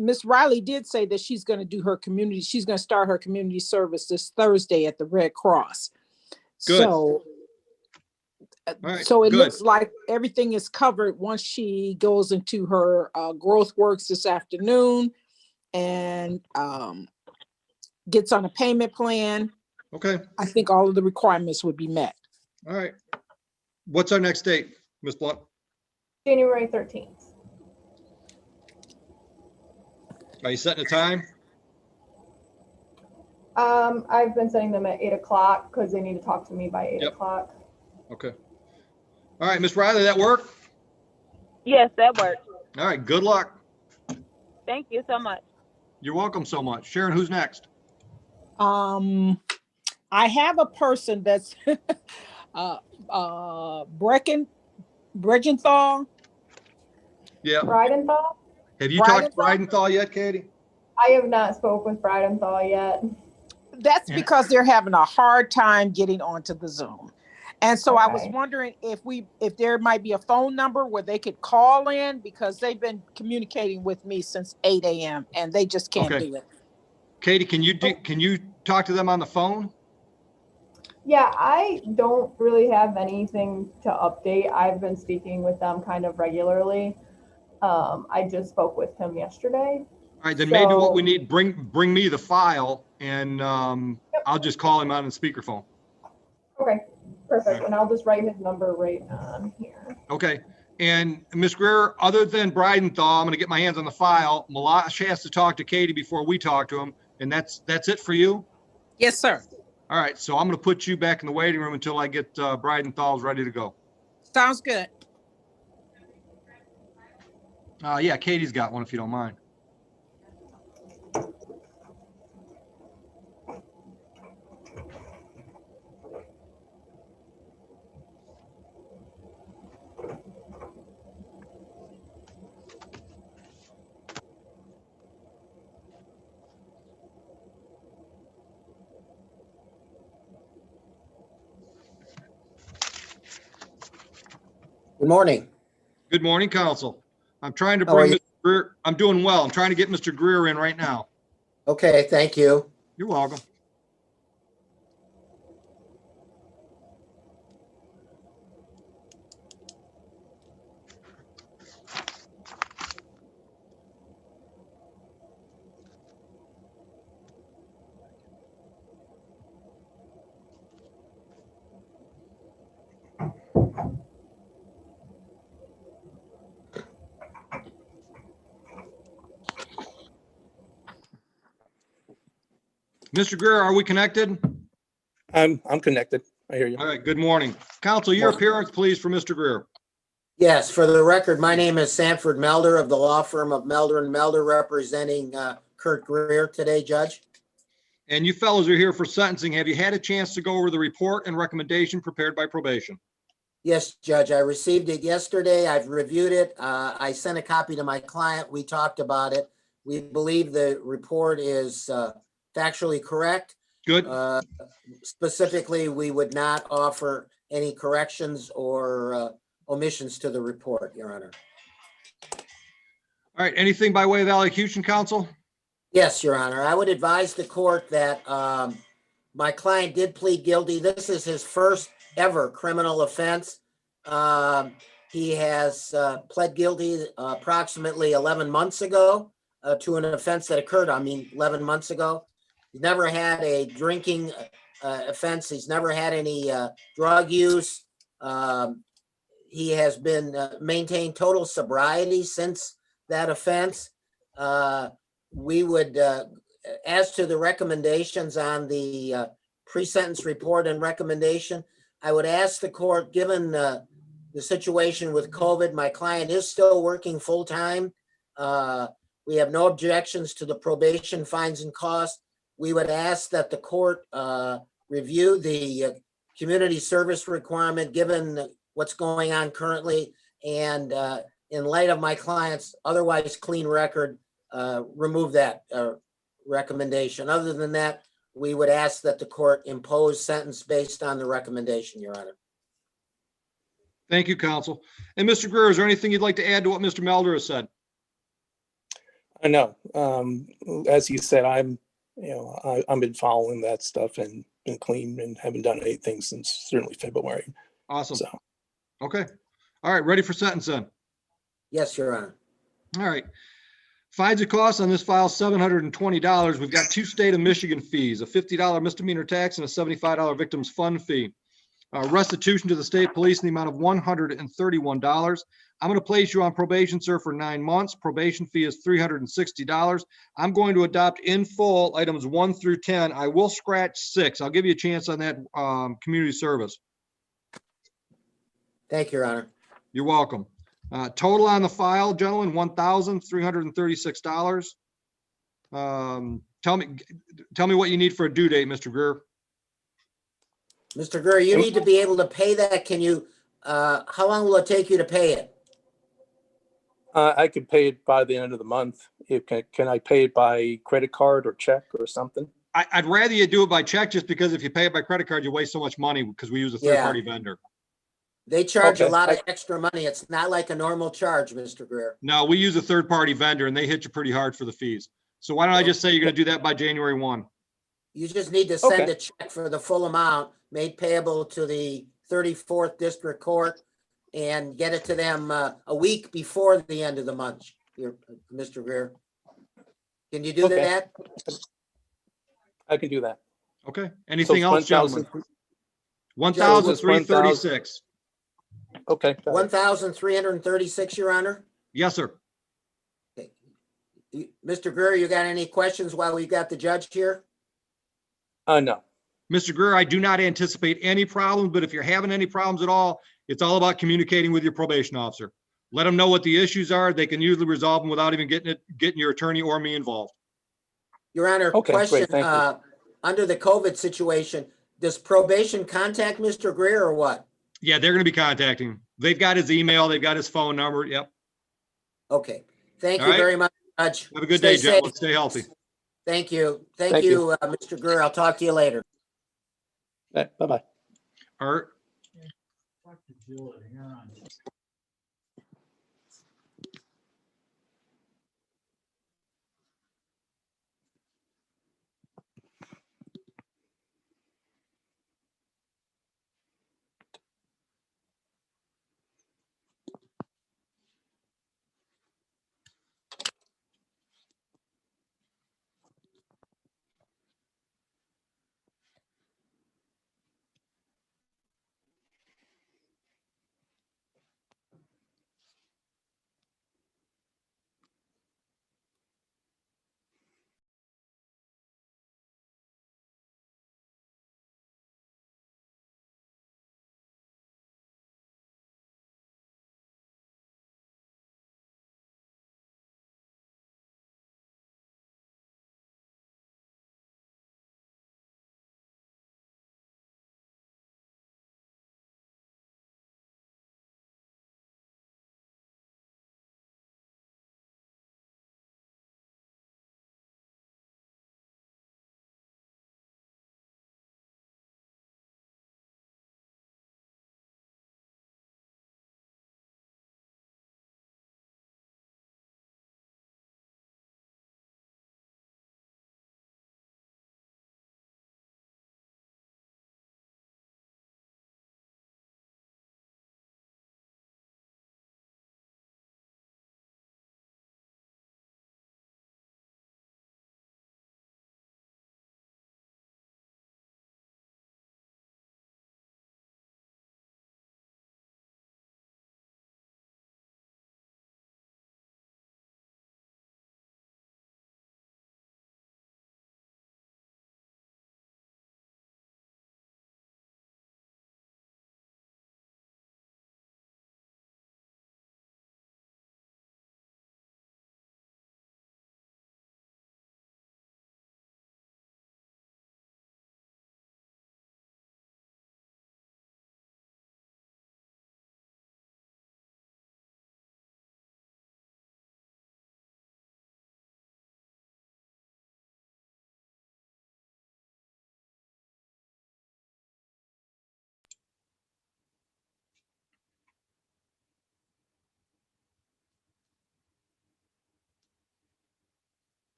Speaker 3: Miss Riley did say that she's going to do her community. She's going to start her community service this Thursday at the Red Cross.
Speaker 2: Good.
Speaker 3: So,
Speaker 2: right,
Speaker 3: so it
Speaker 2: good.
Speaker 3: looks like everything is covered once she goes into her growth works this afternoon and gets on a payment plan.
Speaker 2: Okay,
Speaker 3: I think all of the requirements would be met.
Speaker 2: all right. What's our next date, Ms. Blunt?
Speaker 12: January 13th.
Speaker 2: Are you setting a time?
Speaker 12: I've been setting them at 8 o'clock because they need to talk to me by 8
Speaker 2: Yep.
Speaker 12: o'clock.
Speaker 2: Okay. All right, Miss Riley, that work?
Speaker 10: Yes, that works.
Speaker 2: All right, good luck.
Speaker 10: Thank you so much.
Speaker 2: You're welcome so much. Sharon, who's next?
Speaker 3: I have a person that's Breckenthal.
Speaker 2: Yeah.
Speaker 12: Bridenthal?
Speaker 2: Have you talked to
Speaker 3: Bridenthal?
Speaker 2: Bridenthal yet, Katie?
Speaker 12: I have not spoke with Bridenthal yet.
Speaker 3: That's
Speaker 2: Yeah.
Speaker 3: because they're having a hard time getting onto the Zoom. And so I was
Speaker 12: Okay.
Speaker 3: wondering if there might be a phone number where they could call in, because they've been communicating with me since 8 a.m. and they just can't
Speaker 2: Okay.
Speaker 3: do it.
Speaker 2: Katie, can you talk to them on the phone?
Speaker 12: Yeah, I don't really have anything to update. I've been speaking with them kind of regularly. I just spoke with him yesterday.
Speaker 2: All right, then maybe what we
Speaker 12: So-
Speaker 2: need, bring me the file and I'll just call him on the speakerphone.
Speaker 12: Okay, perfect. And I'll just write his number right on here.
Speaker 2: Okay. And Ms. Greer, other than Bridenthal, I'm going to get my hands on the file. Malash has to talk to Katie before we talk to him. And that's it for you?
Speaker 3: Yes, sir.
Speaker 2: All right. So I'm going to put you back in the waiting room until I get Bridenthal's ready to go.
Speaker 3: Sounds good.
Speaker 2: Yeah, Katie's got one if you don't mind.
Speaker 13: Good morning.
Speaker 2: Good morning, Council. I'm trying to
Speaker 13: How are
Speaker 2: bring
Speaker 13: you?
Speaker 2: Mr. Greer. I'm doing well. I'm trying to get Mr. Greer in right now.
Speaker 13: Okay, thank you.
Speaker 2: You're welcome. Mr. Greer, are we connected?
Speaker 13: I'm connected. I hear you.
Speaker 2: All right, good morning. Counsel, your appearance, please, for Mr. Greer.
Speaker 13: Yes, for the record, my name is Sanford Melder of the law firm of Melder and Melder, representing Kurt Greer today, Judge.
Speaker 2: And you fellows are here for sentencing. Have you had a chance to go over the report and recommendation prepared by probation?
Speaker 13: Yes, Judge, I received it yesterday. I've reviewed it. I sent a copy to my client. We talked about it. We believe the report is factually correct.
Speaker 2: Good.
Speaker 13: Specifically, we would not offer any corrections or omissions to the report, Your Honor.
Speaker 2: All right, anything by way of allocution, counsel?
Speaker 13: Yes, Your Honor. I would advise the court that my client did plead guilty. This is his first ever criminal offense. He has pled guilty approximately 11 months ago to an offense that occurred, 11 months ago. He's never had a drinking offense. He's never had any drug use. He has been maintained total sobriety since that offense. We would, as to the recommendations on the pre-sentence report and recommendation, I would ask the court, given the situation with COVID, my client is still working full-time. We have no objections to the probation fines and costs. We would ask that the court review the community service requirement, given what's going on currently, and in light of my client's otherwise clean record, remove that recommendation. Other than that, we would ask that the court impose sentence based on the recommendation, Your Honor.
Speaker 2: Thank you, counsel. And Mr. Greer, is there anything you'd like to add to what Mr. Melder has said?
Speaker 14: I know. As he said, I've been following that stuff and been clean and haven't done anything since certainly February.
Speaker 2: Awesome.
Speaker 14: So.
Speaker 2: Okay. All right. Ready for sentence then?
Speaker 13: Yes, Your Honor.
Speaker 2: All right. Fines and costs on this file, $720. We've got two state of Michigan fees, a $50 misdemeanor tax and a $75 victims fund fee. Restitution to the state police in the amount of $131. I'm going to place you on probation, sir, for 9 months. Probation fee is $360. I'm going to adopt in full items 1 through 10. I will scratch 6. I'll give you a chance on that community service.
Speaker 13: Thank you, Your Honor.
Speaker 2: You're welcome. Total on the file, gentlemen, $1,336. Tell me what you need for a due date, Mr. Greer.
Speaker 13: Mr. Greer, you need to be able to pay that. Can you, how long will it take you to pay it?
Speaker 14: I could pay it by the end of the month. Can I pay it by credit card or check or something?
Speaker 2: I'd rather you do it by check, just because if you pay it by credit card, you waste so much money because we use a third-party vendor.
Speaker 13: They charge a lot of extra money. It's not like a normal charge, Mr. Greer.
Speaker 2: No, we use a third-party vendor and they hit you pretty hard for the fees. So why don't I just say you're going to do that by January 1?
Speaker 13: You just need to send a check for the full amount made payable to the 34th District Court and get it to them a week before the end of the month, Mr. Greer. Can you do that?
Speaker 14: I can do that.
Speaker 2: Okay. Anything else, gentlemen?
Speaker 14: 1,336. Okay.
Speaker 13: 1,336, Your Honor?
Speaker 2: Yes, sir.
Speaker 13: Okay. Mr. Greer, you got any questions while we've got the judge here?
Speaker 14: No.
Speaker 2: Mr. Greer, I do not anticipate any problems, but if you're having any problems at all, it's all about communicating with your probation officer. Let them know what the issues are. They can usually resolve them without even getting your attorney or me involved.
Speaker 13: Your Honor, question, under the COVID situation, does probation contact Mr. Greer or what?
Speaker 2: Yeah, they're going to be contacting him. They've got his email. They've got his phone number. Yep.
Speaker 13: Okay. Thank you very much, Judge.
Speaker 2: Have a good day, gentlemen. Stay healthy.
Speaker 13: Thank you. Thank you, Mr. Greer. I'll talk to you later.
Speaker 14: Bye-bye.
Speaker 2: Art.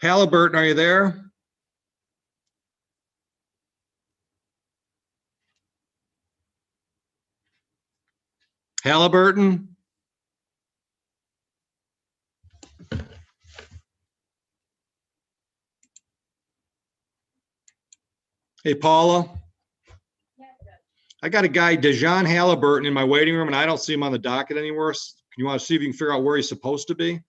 Speaker 2: Halliburton, are you there? Halliburton? Hey, Paula? I got a guy, Dejan Halliburton, in my waiting room, and I don't see him on the docket anywhere. Can you want to see if you can figure out where he's supposed to be?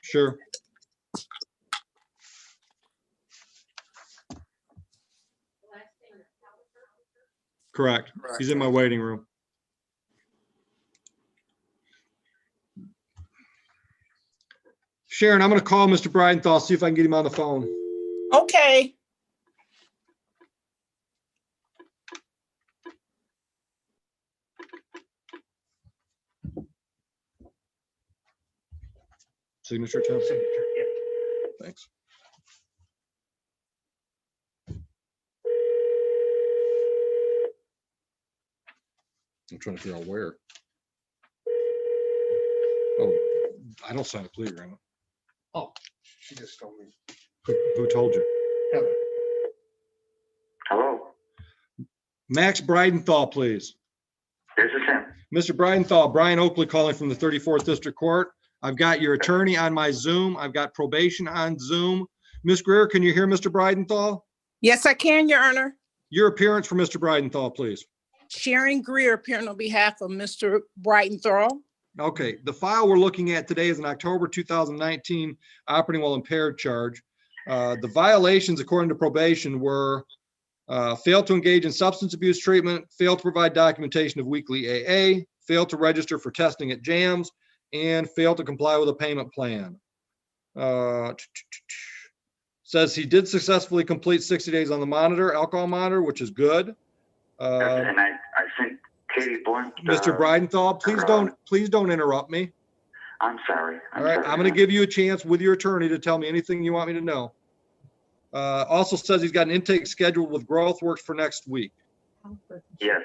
Speaker 2: Sure. Correct. He's in my waiting room. Sharon, I'm going to call Mr. Bridenthal, see if I can get him on the phone.
Speaker 3: Okay.
Speaker 2: Signature, Tom? Thanks. I'm trying to figure out where. Oh, I don't sign a plea agreement.
Speaker 15: Oh, she just told me.
Speaker 2: Who told you?
Speaker 15: Heather.
Speaker 16: Hello,
Speaker 2: Max Bridenthal, please.
Speaker 16: this is him.
Speaker 2: Mr. Bridenthal, Brian Oakley calling from the 34th District Court. I've got your attorney on my Zoom. I've got probation on Zoom. Ms. Greer, can you hear Mr. Bridenthal?
Speaker 3: Yes, I can, Your Honor.
Speaker 2: Your appearance for Mr. Bridenthal, please.
Speaker 3: Sharon Greer appearing on behalf of Mr. Bridenthal.
Speaker 2: Okay, the file we're looking at today is an October 2019 operating while impaired charge. The violations, according to probation, were failed to engage in substance abuse treatment, failed to provide documentation of weekly AA, failed to register for testing at JAMS, and failed to comply with a payment plan. Says he did successfully complete 60 days on the monitor, alcohol monitor, which is good.
Speaker 16: And I think Katie Blunt.
Speaker 2: Mr. Bridenthal, please don't interrupt me.
Speaker 16: I'm sorry.
Speaker 2: All right, I'm going to give you a chance with your attorney to tell me anything you want me to know. Also says he's got an intake scheduled with Growth Works for next week.
Speaker 16: Yes.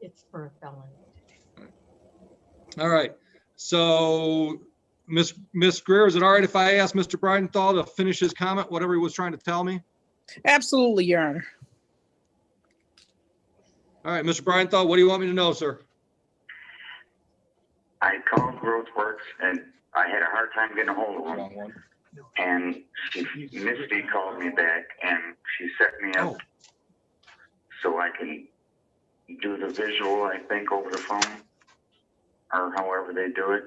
Speaker 11: It's for a felony.
Speaker 2: All right. So, Miss Greer, is it all right if I ask Mr. Bridenthal to finish his comment, whatever he was trying to tell me?
Speaker 3: Absolutely, Your Honor.
Speaker 2: All right, Mr. Bridenthal, what do you want me to know, sir?
Speaker 16: I called Growth Works and I had a hard time getting a hold of them. And Misty called me back and she set me up so I can do the visual, I think, over the phone or however they do it.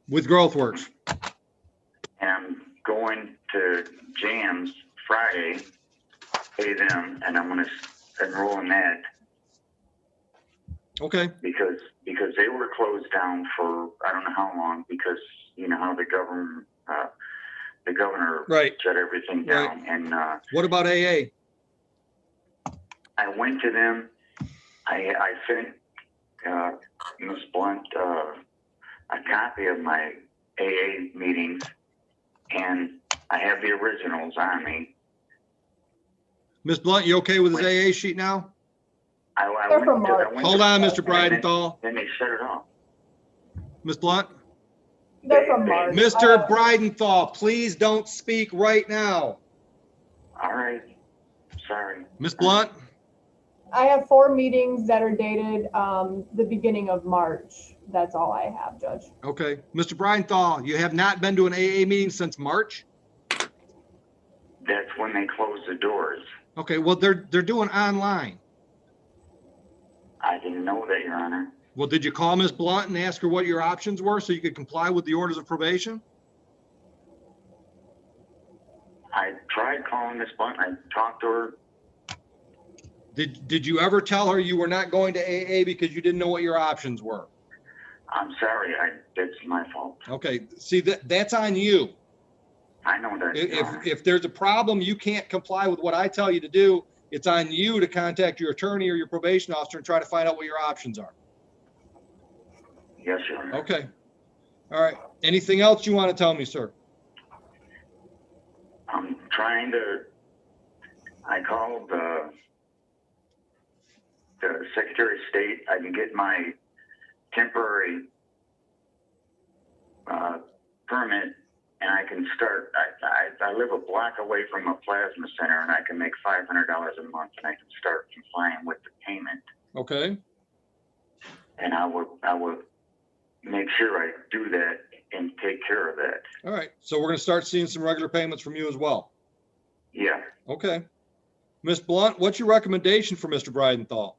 Speaker 2: With Growth Works.
Speaker 16: And I'm going to JAMS Friday, pay them, and I'm going to enroll in that.
Speaker 2: Okay.
Speaker 16: Because they were closed down for I don't know how long because you know how the governor
Speaker 2: right.
Speaker 16: shut everything down. Right. And
Speaker 2: what about AA?
Speaker 16: I went to them. I sent Ms. Blunt a copy of my AA meetings, and I have the originals on me.
Speaker 2: Ms. Blunt, you okay with his AA sheet now?
Speaker 16: Hold
Speaker 2: on, Mr. Bridenthal.
Speaker 16: Then they shut it off.
Speaker 2: Ms. Blunt?
Speaker 12: They're from March.
Speaker 2: Mr. Bridenthal, please don't speak right now.
Speaker 16: All right. Sorry.
Speaker 2: Ms. Blunt?
Speaker 12: I have 4 meetings that are dated the beginning of March. That's all I have, Judge.
Speaker 2: Okay. Mr. Bridenthal, you have not been to an AA meeting since March?
Speaker 16: That's when they closed the doors.
Speaker 2: Okay, well, they're doing online.
Speaker 16: I didn't know that, Your Honor.
Speaker 2: Well, did you call Ms. Blunt and ask her what your options were so you could comply with the orders of probation?
Speaker 16: I tried calling Ms. Blunt. I talked to her.
Speaker 2: Did you ever tell her you were not going to AA because you didn't know what your options were?
Speaker 16: I'm sorry. That's my fault.
Speaker 2: Okay. See, that's on you.
Speaker 16: I know that.
Speaker 2: If there's a problem, you can't comply with what I tell you to do. It's on you to contact your attorney or your probation officer and try to find out what your options are.
Speaker 16: Yes, Your Honor.
Speaker 2: Okay. All right. Anything else you want to tell me, sir?
Speaker 16: I'm trying to. I called the Secretary of State. I can get my temporary permit, and I can start. I live a block away from a plasma center, and I can make $500 a month, and I can start complying with the payment.
Speaker 2: Okay.
Speaker 16: And I would make sure I do that and take care of that.
Speaker 2: All right. So we're going to start seeing some regular payments from you as well.
Speaker 16: Yeah.
Speaker 2: Okay. Ms. Blunt, what's your recommendation for Mr. Breidenthal?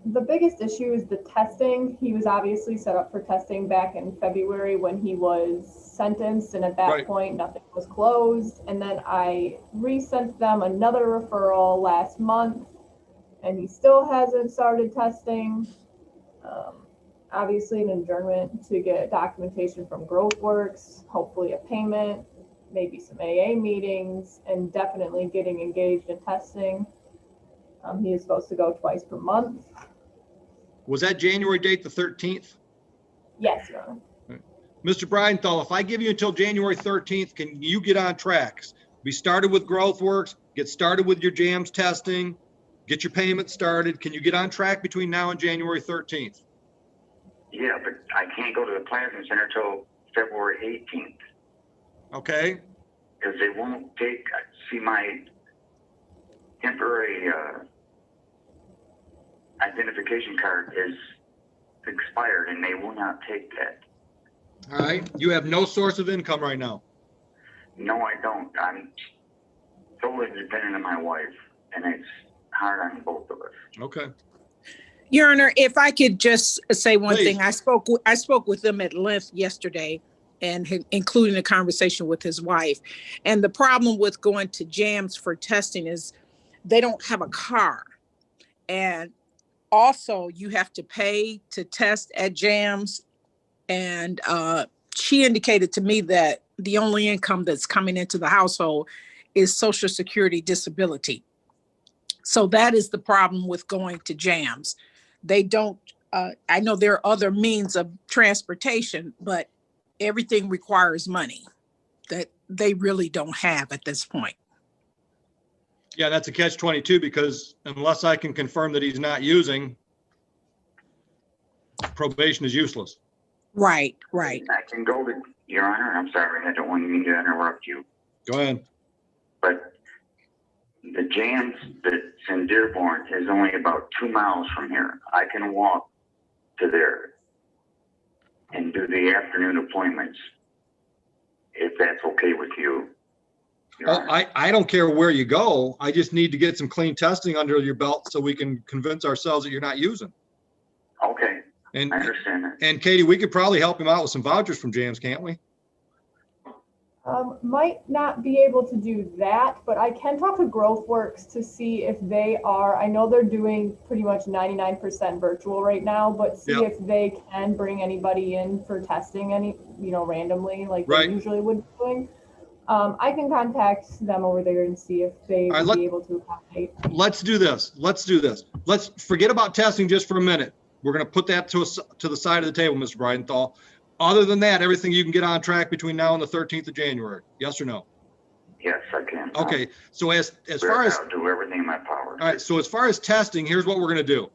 Speaker 12: The biggest issue is the testing. He was obviously set up for testing back in February when he was sentenced, and at that point, nothing was closed. And then I resent them another referral last month, and he still hasn't started testing. Obviously, an adjournment to get documentation from GrowthWorks, hopefully a payment, maybe some AA meetings, and definitely getting engaged in testing. He is supposed to go twice per month.
Speaker 2: Was that January date the 13th?
Speaker 12: Yes, Your Honor.
Speaker 2: Mr. Breidenthal, if I give you until January 13th, can you get on tracks? We started with GrowthWorks, get started with your JAMS testing, get your payment started. Can you get on track between now and January 13th?
Speaker 16: Yeah, but I can't go to the plasma center till February 18th.
Speaker 2: Okay.
Speaker 16: Because they won't see my temporary identification card is expired, and they will not take that.
Speaker 2: All right. You have no source of income right now.
Speaker 16: No, I don't. I'm totally dependent on my wife, and it's hard on both of us.
Speaker 2: Okay.
Speaker 3: Your Honor, if I could just say one
Speaker 2: Please.
Speaker 3: thing, I spoke with him at length yesterday, and including a conversation with his wife. And the problem with going to JAMS for testing is they don't have a car. And also you have to pay to test at JAMS. And she indicated to me that the only income that's coming into the household is Social Security disability. So that is the problem with going to JAMS. They don't, I know there are other means of transportation, but everything requires money that they really don't have at this point.
Speaker 2: Yeah, that's a catch-22 because unless I can confirm that he's not using, probation is useless.
Speaker 3: Right, right.
Speaker 16: I can go to, Your Honor, I'm sorry, I don't want me to interrupt you.
Speaker 2: Go ahead.
Speaker 16: But the JAMS that's in Dearborn is only about 2 miles from here. I can walk to there and do the afternoon appointments, if that's okay with you.
Speaker 2: Oh, I don't care where you go. I just need to get some clean testing under your belt so we can convince ourselves that you're not using.
Speaker 16: Okay,
Speaker 2: and
Speaker 16: I understand that.
Speaker 2: And Katie, we could probably help him out with some vouchers from JAMS, can't we?
Speaker 12: Might not be able to do that, but I can talk to GrowthWorks to see if they are, I know they're doing pretty much 99% virtual right now, but see if they can bring anybody in for testing randomly like they usually would be doing. I can contact them over there and see if they would be able to accommodate.
Speaker 2: Let's do this. Let's forget about testing just for a minute. We're going to put that to the side of the table, Mr. Breidenthal. Other than that, everything you can get on track between now and the 13th of January. Yes or no?
Speaker 16: Yes, I can.
Speaker 2: Okay. So as far as
Speaker 16: I'll do everything in my power.
Speaker 2: All right. So as far as testing, here's what we're going to do.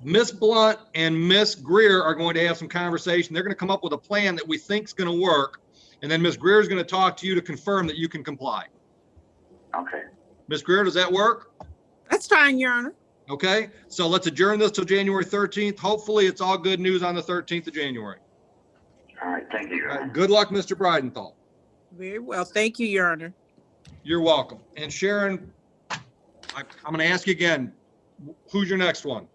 Speaker 2: Miss Blunt and Miss Greer are going to have some conversation. They're going to come up with a plan that we think is going to work. And then Miss Greer is going to talk to you to confirm that you can comply.
Speaker 16: Okay.
Speaker 2: Miss Greer, does that work?
Speaker 3: That's fine, Your Honor.
Speaker 2: Okay. So let's adjourn this till January 13th. Hopefully it's all good news on the 13th of January.
Speaker 16: All right. Thank you.
Speaker 2: All right, good luck, Mr. Breidenthal.
Speaker 3: Very well. Thank you, Your Honor.
Speaker 2: You're welcome. And Sharon, I'm going to ask you again, who's your next one?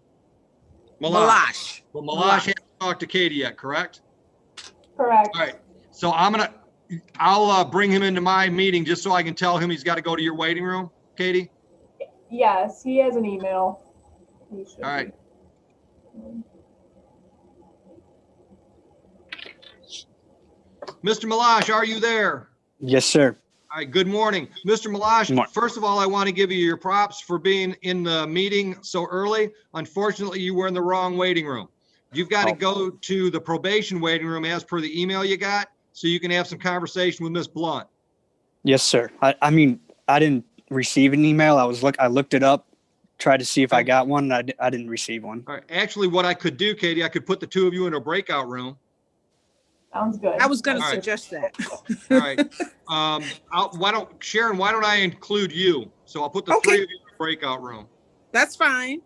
Speaker 3: Malash.
Speaker 2: Well, Malash hasn't talked to Katie yet, correct?
Speaker 12: Correct.
Speaker 2: All right. So I'll bring him into my meeting just so I can tell him he's got to go to your waiting room, Katie?
Speaker 12: Yes, he has an email. All
Speaker 2: right. Mr. Malash, are you there?
Speaker 17: Yes, sir.
Speaker 2: All right, good morning. Mr. Malash, first of all, I want to give you your props for being in the meeting so early. Unfortunately, you were in the wrong waiting room. You've got to go to the probation waiting room as per the email you got, so you can have some conversation with Miss Blunt.
Speaker 17: Yes, sir. I mean, I didn't receive an email. I looked it up tried to see if I got one. And I didn't receive one.
Speaker 2: All right. Actually, what I could do, Katie, I could put the two of you in a breakout room.
Speaker 12: Sounds good.
Speaker 3: I was going to
Speaker 2: All right.
Speaker 3: suggest that.
Speaker 2: All right. Sharon, why don't I include you? So I'll put the three of you in a breakout room.
Speaker 3: That's fine.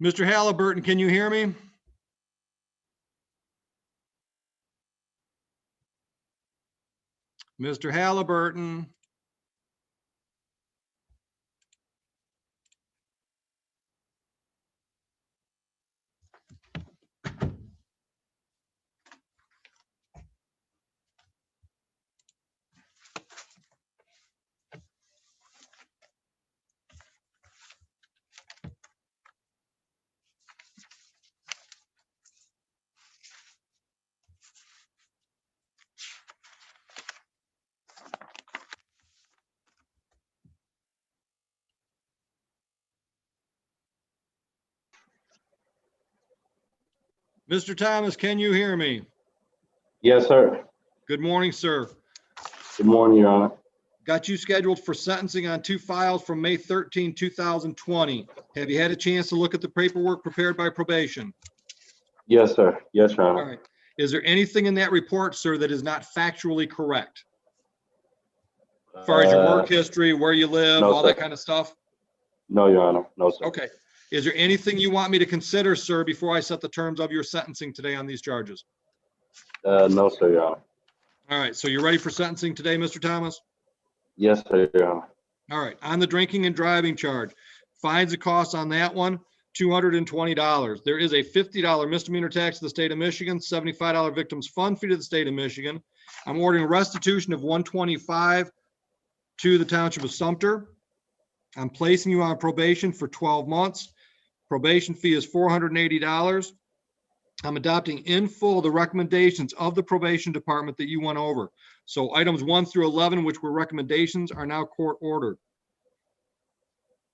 Speaker 2: Mr. Halliburton, can you hear me? Mr. Halliburton. Mr. Thomas, can you hear me?
Speaker 18: Yes, sir.
Speaker 2: Good morning, sir.
Speaker 18: Good morning, Your Honor.
Speaker 2: Got you scheduled for sentencing on two files from May 13, 2020. Have you had a chance to look at the paperwork prepared by probation?
Speaker 18: Yes, sir. Yes, Your Honor.
Speaker 2: All right. Is there anything in that report, sir, that is not factually correct? As far as your work history, where you live,
Speaker 18: no,
Speaker 2: all
Speaker 18: sir.
Speaker 2: that kind of stuff?
Speaker 18: No, Your Honor. No, sir.
Speaker 2: Okay. Is there anything you want me to consider, sir, before I set the terms of your sentencing today on these charges?
Speaker 18: No, sir, Your Honor.
Speaker 2: All right. So you're ready for sentencing today, Mr. Thomas?
Speaker 18: Yes, sir, Your Honor.
Speaker 2: All right. On the drinking and driving charge, fines and costs on that one, $220. There is a $50 misdemeanor tax to the state of Michigan, $75 victims fund fee to the state of Michigan. I'm ordering restitution of $125 to the township of Sumter. I'm placing you on probation for 12 months. Probation fee is $480. I'm adopting in full the recommendations of the probation department that you went over. So items 1 through 11, which were recommendations, are now court ordered.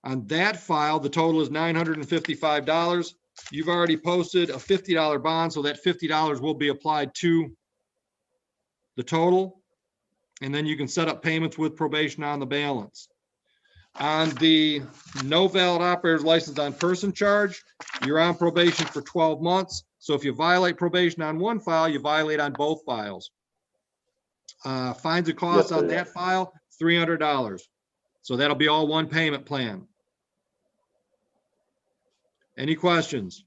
Speaker 2: On that file, the total is $955. You've already posted a $50 bond, so that $50 will be applied to the total. And then you can set up payments with probation on the balance. On the no valid operator's license on person charge, you're on probation for 12 months. So if you violate probation on one file, you violate on both files. Fines and costs on that file, $300. So that'll be all one payment plan. Any questions?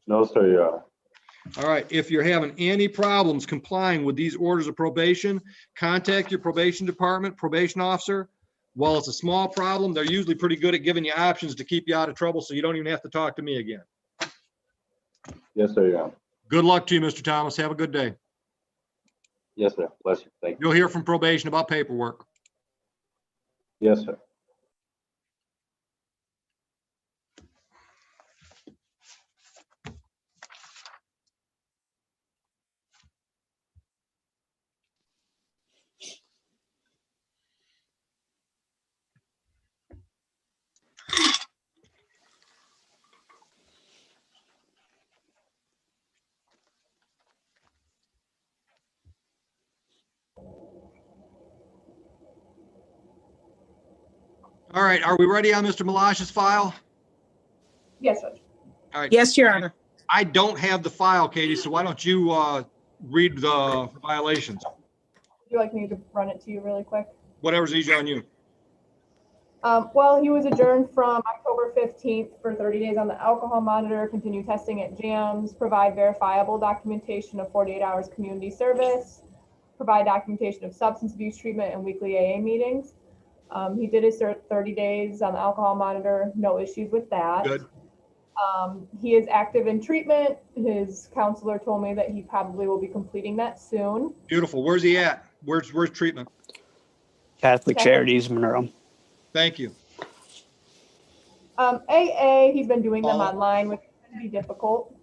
Speaker 18: No, sir, Your Honor.
Speaker 2: All right, if you're having any problems complying with these orders of probation, contact your probation department, probation officer. While it's a small problem, they're usually pretty good at giving you options to keep you out of trouble, so you don't even have to talk to me again.
Speaker 18: Yes, sir, Your Honor.
Speaker 2: Good luck to you, Mr. Thomas. Have a good day.
Speaker 18: Yes, sir. Bless you. Thank you.
Speaker 2: You'll hear from probation about paperwork.
Speaker 18: Yes, sir.
Speaker 2: All right, are we ready on Mr. Malash's file?
Speaker 12: Yes, sir.
Speaker 2: All right.
Speaker 3: Yes, Your Honor.
Speaker 2: I don't have the file, Katie, so why don't you read the violations?
Speaker 12: Would you like me to run it to you really quick?
Speaker 2: Whatever's easy on you.
Speaker 12: Well, he was adjourned from October 15th for 30 days on the alcohol monitor, continue testing at jams, provide verifiable documentation of 48 hours community service, provide documentation of substance abuse treatment and weekly AA meetings. He did his 30 days on the alcohol monitor, no issues with that.
Speaker 2: Good.
Speaker 12: He is active in treatment. His counselor told me that he probably will be completing that soon.
Speaker 2: Beautiful. Where's he at? Where's treatment?
Speaker 17: Catholic Charities, Monroe.
Speaker 2: Thank you.
Speaker 12: AA, he's been doing them online, which can be difficult.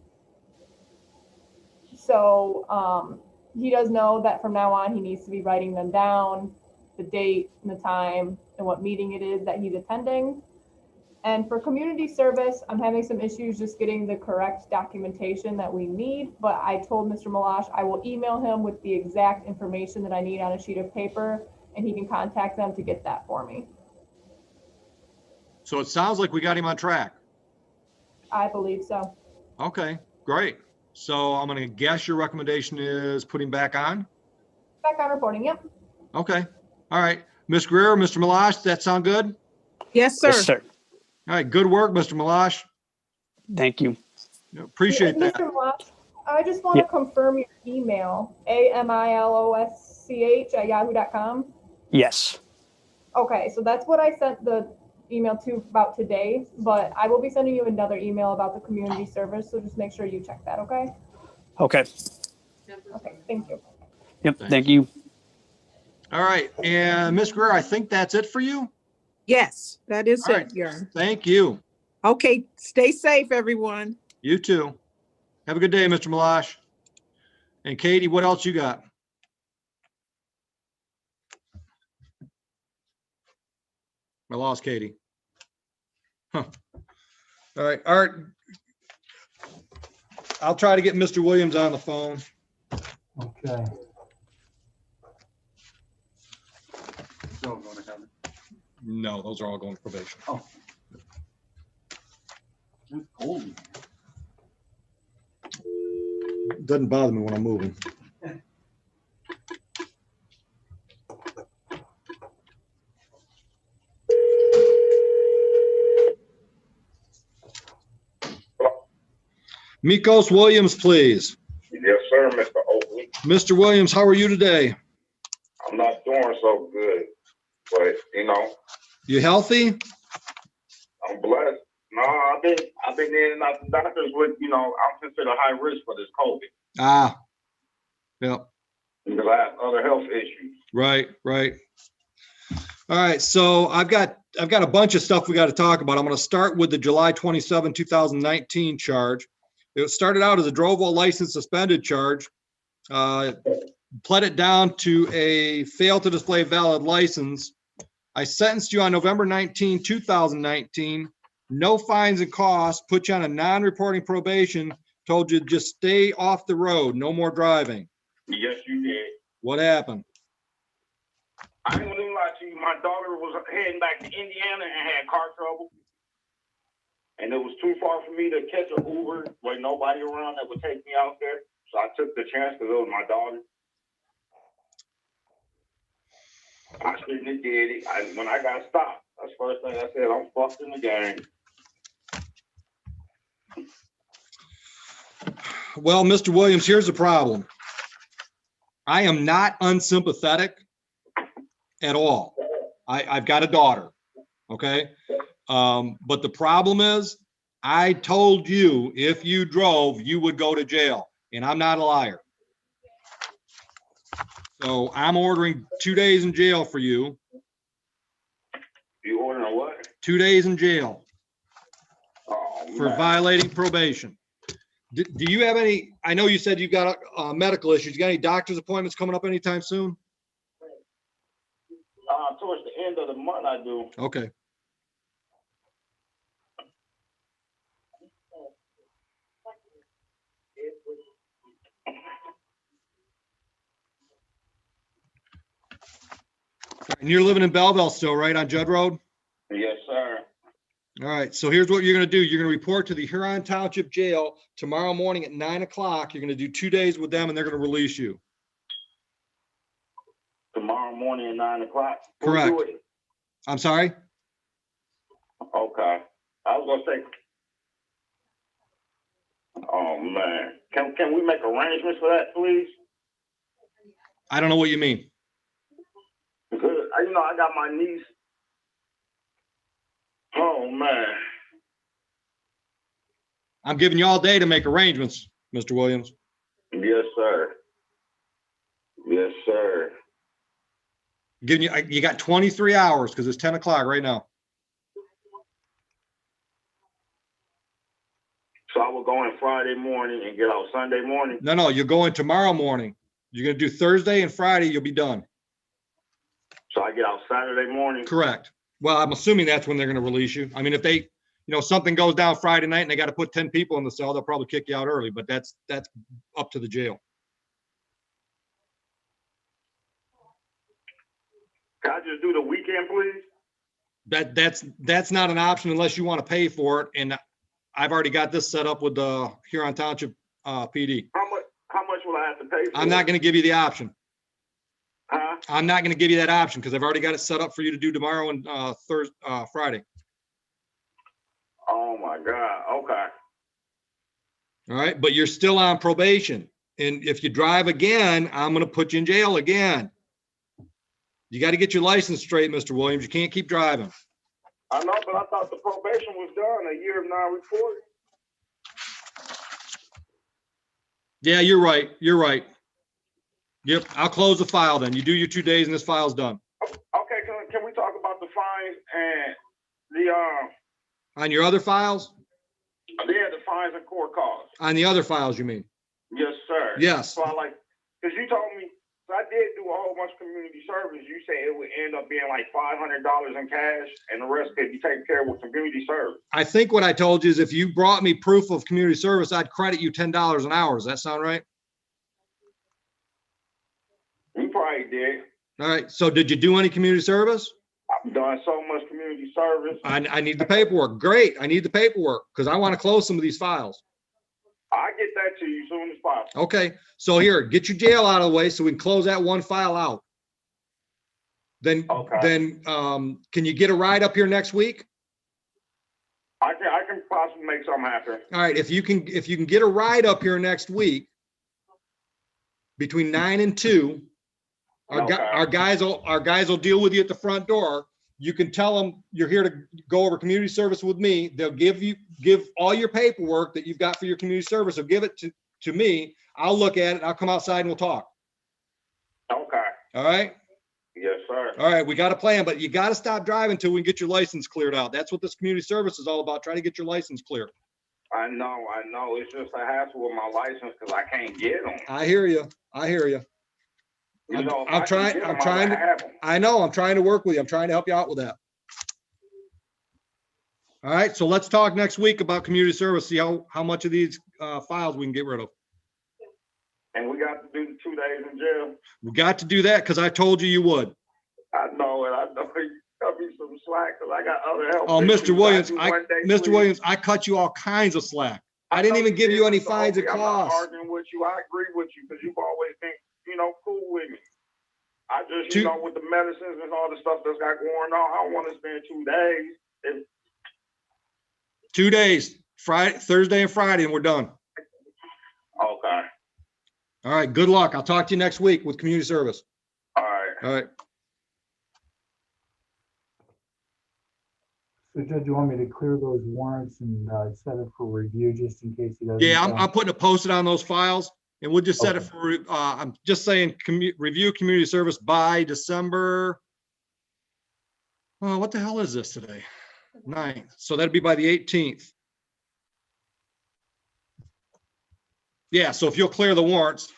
Speaker 12: So he does know that from now on, he needs to be writing them down, the date and the time and what meeting it is that he's attending. And for community service, I'm having some issues just getting the correct documentation that we need, but I told Mr. Malash I will email him with the exact information that I need on a sheet of paper, and he can contact them to get that for me.
Speaker 2: So it sounds like we got him on track.
Speaker 12: I believe so.
Speaker 2: Okay, great. So I'm going to guess your recommendation is put him back on?
Speaker 12: Back on reporting, yep.
Speaker 2: Okay. All right. Ms. Greer, Mr. Malash, does that sound good?
Speaker 3: Yes, sir.
Speaker 17: Yes, sir.
Speaker 2: All right. Good work, Mr. Malash.
Speaker 17: Thank you.
Speaker 2: Appreciate that.
Speaker 12: Mr. Malash, I just want to confirm your email, AMILOSCH@yahoo.com.
Speaker 17: Yes.
Speaker 12: Okay, so that's what I sent the email to about today, but I will be sending you another email about the community service, so just make sure you check that, okay?
Speaker 17: Okay.
Speaker 12: Okay, thank you.
Speaker 17: Yep. Thank you.
Speaker 2: All right. And Ms. Greer, I think that's it for you.
Speaker 3: Yes, that is
Speaker 2: All
Speaker 3: it,
Speaker 2: right.
Speaker 3: Your Honor.
Speaker 2: Thank you.
Speaker 3: Okay, stay safe, everyone.
Speaker 2: You too. Have a good day, Mr. Malash. And Katie, what else you got? I lost Katie. Huh. All right, Art. I'll try to get Mr. Williams on the phone.
Speaker 1: Okay.
Speaker 2: No, those are all going to probation.
Speaker 4: Oh. It's cold.
Speaker 2: Doesn't bother me when I'm moving. Mikos Williams, please.
Speaker 19: Yes, sir, Mr. Oakley.
Speaker 2: Mr. Williams, how are you today?
Speaker 19: I'm not doing so good, but
Speaker 2: You healthy?
Speaker 19: I'm blessed. No, I've been in and out the doctors with, I'm considered high risk for this COVID
Speaker 2: Ah, yeah.
Speaker 19: because I have other health issues.
Speaker 2: Right. All right, so I've got a bunch of stuff we got to talk about. I'm going to start with the July 27, 2019 charge. It started out as a Drovo license suspended charge, pled it down to a fail to display valid license. I sentenced you on November 19, 2019. No fines and costs, put you on a non-reporting probation, told you to just stay off the road, no more driving.
Speaker 19: Yes, you did.
Speaker 2: What happened?
Speaker 19: I ain't gonna even lie to you. My daughter was heading back to Indiana and had car trouble. And it was too far for me to catch an Uber with nobody around that would take me out there. So I took the chance because it was my daughter. I shouldn't have did it. When I got stopped, that's the first thing I said. I'm fucked in the game.
Speaker 2: Well, Mr. Williams, here's the problem. I am not unsympathetic at all. I've got a daughter, okay? But the problem is, I told you if you drove, you would go to jail, and I'm not a liar. So I'm ordering 2 days in jail for you.
Speaker 19: You ordering what?
Speaker 2: 2 days in jail
Speaker 19: Oh,
Speaker 2: for
Speaker 19: man.
Speaker 2: violating probation. Do you have any, I know you said you've got medical issues. You got any doctor's appointments coming up anytime soon?
Speaker 19: Towards the end of the month, I do.
Speaker 2: Okay. And you're living in Belleville still, right, on Judd Road?
Speaker 19: Yes, sir.
Speaker 2: All right, so here's what you're gonna do. You're gonna report to the Huron Township Jail tomorrow morning at 9 o'clock. You're gonna do 2 days with them and they're gonna release you.
Speaker 19: Tomorrow morning at 9 o'clock? Who
Speaker 2: Correct.
Speaker 19: do it?
Speaker 2: I'm sorry?
Speaker 19: Okay. I was gonna say, oh man, can we make arrangements for that, please?
Speaker 2: I don't know what you mean.
Speaker 19: Because, I got my niece. Oh man.
Speaker 2: I'm giving you all day to make arrangements, Mr. Williams.
Speaker 19: Yes, sir. Yes, sir.
Speaker 2: Giving you, you got 23 hours because it's 10 o'clock right now.
Speaker 19: So I will go in Friday morning and get out Sunday morning.
Speaker 2: No, you're going tomorrow morning. You're gonna do Thursday and Friday, you'll be done.
Speaker 19: So I get out Saturday morning.
Speaker 2: Correct. Well, I'm assuming that's when they're gonna release you. I mean, if they, something goes down Friday night and they gotta put 10 people in the cell, they'll probably kick you out early, but that's up to the jail.
Speaker 19: Can I just do the weekend, please?
Speaker 2: That's not an option unless you want to pay for it. And I've already got this set up with the Huron Township PD.
Speaker 19: How much will I have to pay for
Speaker 2: I'm not going to give you the option.
Speaker 19: Huh?
Speaker 2: I'm not going to give you that option because I've already got it set up for you to do tomorrow and Friday.
Speaker 19: Oh my God. Okay.
Speaker 2: All right. But you're still on probation. And if you drive again, I'm going to put you in jail again. You got to get your license straight, Mr. Williams. You can't keep driving.
Speaker 19: I know, but I thought the probation was done, a year of non-reporting.
Speaker 2: Yeah, you're right. You're right. Yep. I'll close the file then. You do your 2 days and this file's done.
Speaker 19: Okay, can we talk about the fines and the
Speaker 2: On your other files?
Speaker 19: the fines and court costs?
Speaker 2: On the other files, you mean?
Speaker 19: Yes, sir.
Speaker 2: Yes.
Speaker 19: So because you told me, so I did do a whole bunch of community service. You said it would end up being like $500 in cash and the rest could be taken care of with community service.
Speaker 2: I think what I told you is if you brought me proof of community service, I'd credit you $10 an hour. Does that sound right?
Speaker 19: You probably did.
Speaker 2: All right. So did you do any community service?
Speaker 19: I've done so much community service.
Speaker 2: I need the paperwork. Great. I need the paperwork because I want to close some of these files.
Speaker 19: I get that to you as soon as possible.
Speaker 2: Okay. So here, get your jail out of the way so we can close that one file out. Then can you get a ride up here next week?
Speaker 19: I can possibly make something happen.
Speaker 2: All right. If you can get a ride up here next week between 9 and 2, our guys will deal with you at the front door. You can tell them you're here to go over community service with me. They'll give all your paperwork that you've got for your community service. They'll give it to me. I'll look at it. I'll come outside and we'll talk.
Speaker 19: Okay.
Speaker 2: All right.
Speaker 19: Yes, sir.
Speaker 2: All right. We got a plan, but you got to stop driving until we can get your license cleared out. That's what this community service is all about. Try to get your license clear.
Speaker 19: I know. It's just a hassle with my license because I can't get them.
Speaker 2: I hear you. I'm trying to work with you. I'm trying to help you out with that. All right. So let's talk next week about community service. See how much of these files we can get rid of.
Speaker 19: And we got to do the 2 days in jail.
Speaker 2: We got to do that because I told you would.
Speaker 19: I know it. You cut me some slack because I got other help.
Speaker 2: Oh, Mr. Williams, I cut you all kinds of slack. I didn't even give you any fines or costs.
Speaker 19: I'm not arguing with you. I agree with you because you've always been, cool with me. I just, with the medicines and all the stuff that's got going on, I don't want to spend 2 days.
Speaker 2: 2 days, Thursday and Friday, and we're done.
Speaker 19: Okay.
Speaker 2: All right. Good luck. I'll talk to you next week with community service.
Speaker 19: All right.
Speaker 2: All right.
Speaker 1: So Judge, you want me to clear those warrants and set it for review just in case he doesn't?
Speaker 2: Yeah, I'm putting a post-it on those files and we'll just set it for, I'm just saying review community service by December. Oh, what the hell is this today? 9th. So that'd be by the 18th. Yeah, so if you'll clear the warrants.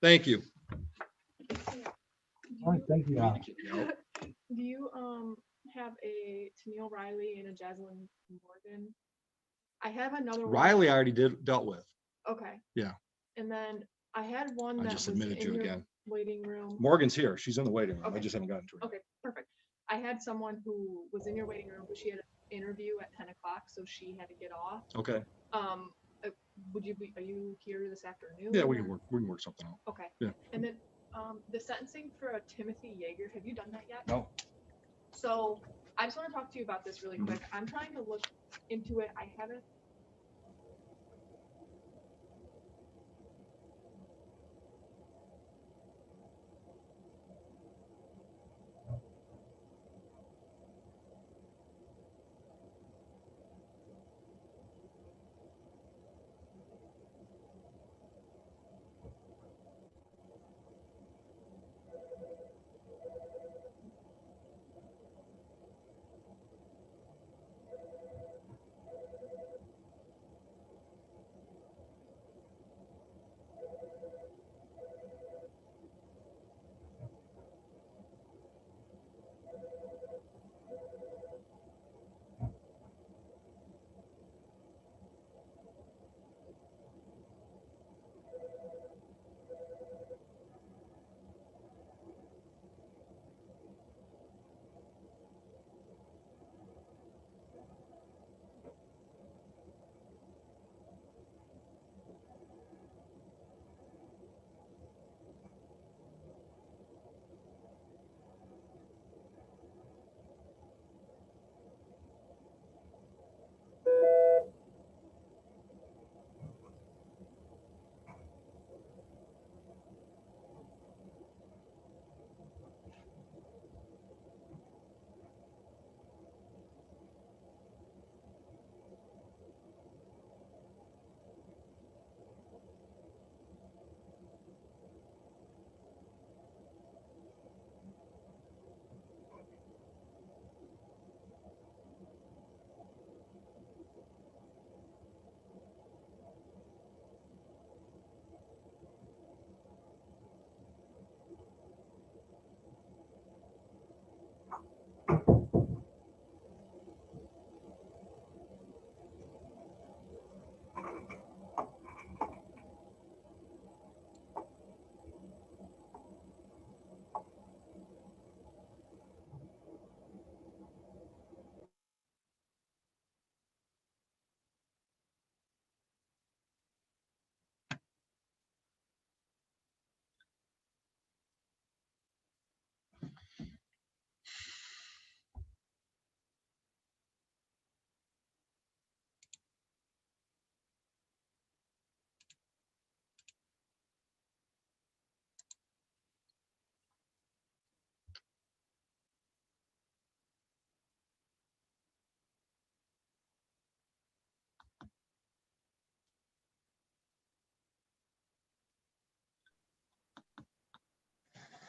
Speaker 2: Thank you.
Speaker 1: All right, thank you.
Speaker 20: Do you have a Tennille Riley and a Jaslyn Morgan? I have another one.
Speaker 2: Riley I already dealt with.
Speaker 20: Okay.
Speaker 2: Yeah.
Speaker 20: And then I had one that
Speaker 2: just
Speaker 20: was
Speaker 2: admitted
Speaker 20: in
Speaker 2: you
Speaker 20: your
Speaker 2: again.
Speaker 20: waiting room.
Speaker 2: Morgan's here. She's in the waiting room. I
Speaker 20: Okay.
Speaker 2: just haven't gotten to her.
Speaker 20: Okay, perfect. I had someone who was in your waiting room, but she had a interview at 10 o'clock, so she had to get off.
Speaker 2: Okay.
Speaker 20: Are you here this afternoon?
Speaker 2: Yeah, we
Speaker 20: or-
Speaker 2: can work something out.
Speaker 20: Okay.
Speaker 2: Yeah.
Speaker 20: And then the sentencing for Timothy Yeager, have you done that yet?
Speaker 2: No.
Speaker 20: So I just want to talk to you about this really quick. I'm trying to look into it. I haven't.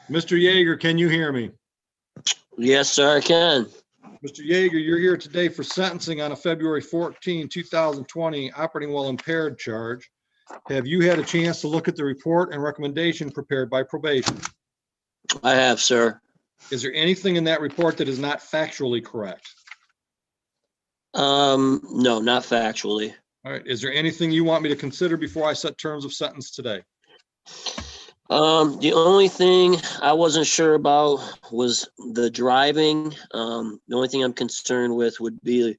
Speaker 2: Mr. Yeager, can you hear me?
Speaker 21: Yes, sir, I can.
Speaker 2: Mr. Yeager, you're here today for sentencing on a February 14, 2020 operating while impaired charge. Have you had a chance to look at the report and recommendation prepared by probation?
Speaker 21: I have, sir.
Speaker 2: Is there anything in that report that is not factually correct?
Speaker 21: No, not factually.
Speaker 2: All right. Is there anything you want me to consider before I set terms of sentence today?
Speaker 21: The only thing I wasn't sure about was the driving. The only thing I'm concerned with would be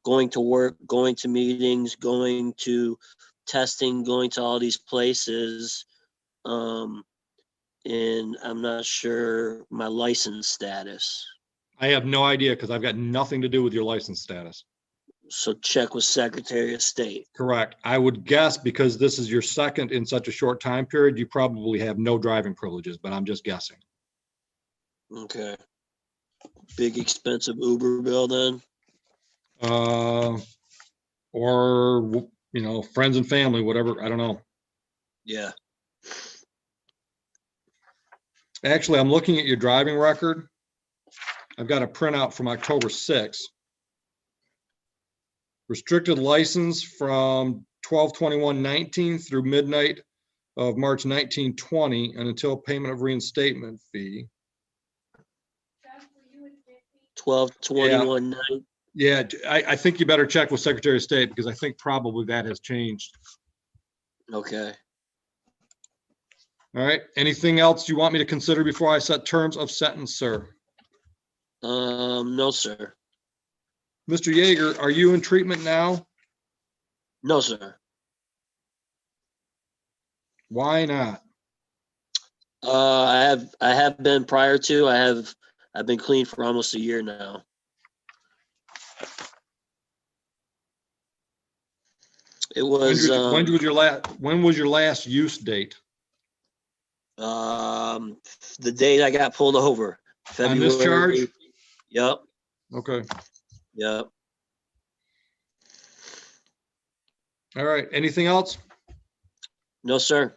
Speaker 21: going to work, going to meetings, going to testing, going to all these places. And I'm not sure my license status.
Speaker 2: I have no idea because I've got nothing to do with your license status.
Speaker 21: So check with Secretary of State.
Speaker 2: Correct. I would guess because this is your second in such a short time period, you probably have no driving privileges, but I'm just guessing.
Speaker 21: Okay. Big expensive Uber bill then?
Speaker 2: Or, you know, friends and family, whatever. I don't know.
Speaker 21: Yeah.
Speaker 2: Actually, I'm looking at your driving record. I've got a printout from October 6th. Restricted license from 12/21/19 through midnight of March 19/20 and until payment of reinstatement fee.
Speaker 21: 12/21/9.
Speaker 2: Yeah, I think you better check with Secretary of State because I think probably that has changed.
Speaker 21: Okay.
Speaker 2: All right. Anything else you want me to consider before I set terms of sentence, sir?
Speaker 21: No, sir.
Speaker 2: Mr. Yeager, are you in treatment now?
Speaker 21: No, sir.
Speaker 2: Why not?
Speaker 21: I have been prior to. I've been clean for almost a year now. It was
Speaker 2: when was your last use date?
Speaker 21: the day I got pulled over.
Speaker 2: On this charge?
Speaker 21: Yep.
Speaker 2: Okay.
Speaker 21: Yep.
Speaker 2: All right. Anything else?
Speaker 21: No, sir.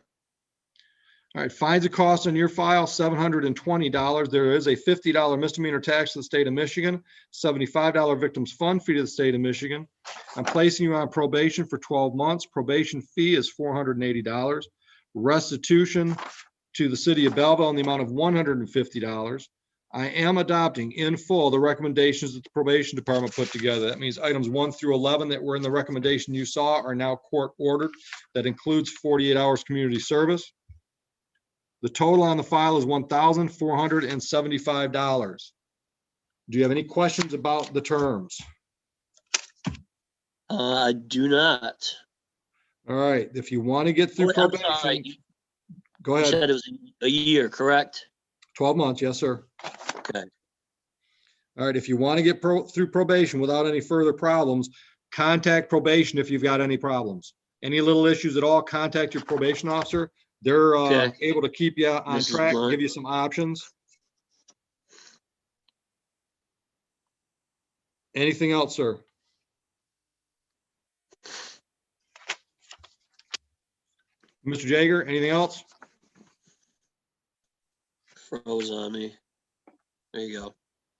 Speaker 2: All right. Fines and costs on your file, $720. There is a $50 misdemeanor tax to the state of Michigan, $75 victims fund fee to the state of Michigan. I'm placing you on probation for 12 months. Probation fee is $480. Restitution to the city of Belleville in the amount of $150. I am adopting in full the recommendations that the probation department put together. That means items 1 through 11 that were in the recommendation you saw are now court ordered. That includes 48 hours community service. The total on the file is $1,475. Do you have any questions about the terms?
Speaker 21: I do not.
Speaker 2: All right. If you want to get through
Speaker 21: I'm
Speaker 2: probation,
Speaker 21: sorry.
Speaker 2: go
Speaker 21: You
Speaker 2: ahead.
Speaker 21: said it was a year, correct?
Speaker 2: 12 months. Yes, sir.
Speaker 21: Okay.
Speaker 2: All right. If you want to get through probation without any further problems, contact probation if you've got any problems. Any little issues at all, contact your probation officer. They're able to keep you on
Speaker 21: Mrs.
Speaker 2: track,
Speaker 21: Blunt.
Speaker 2: give you some options. Anything else, sir? Mr. Jager, anything else?
Speaker 21: Froze on me. There you go.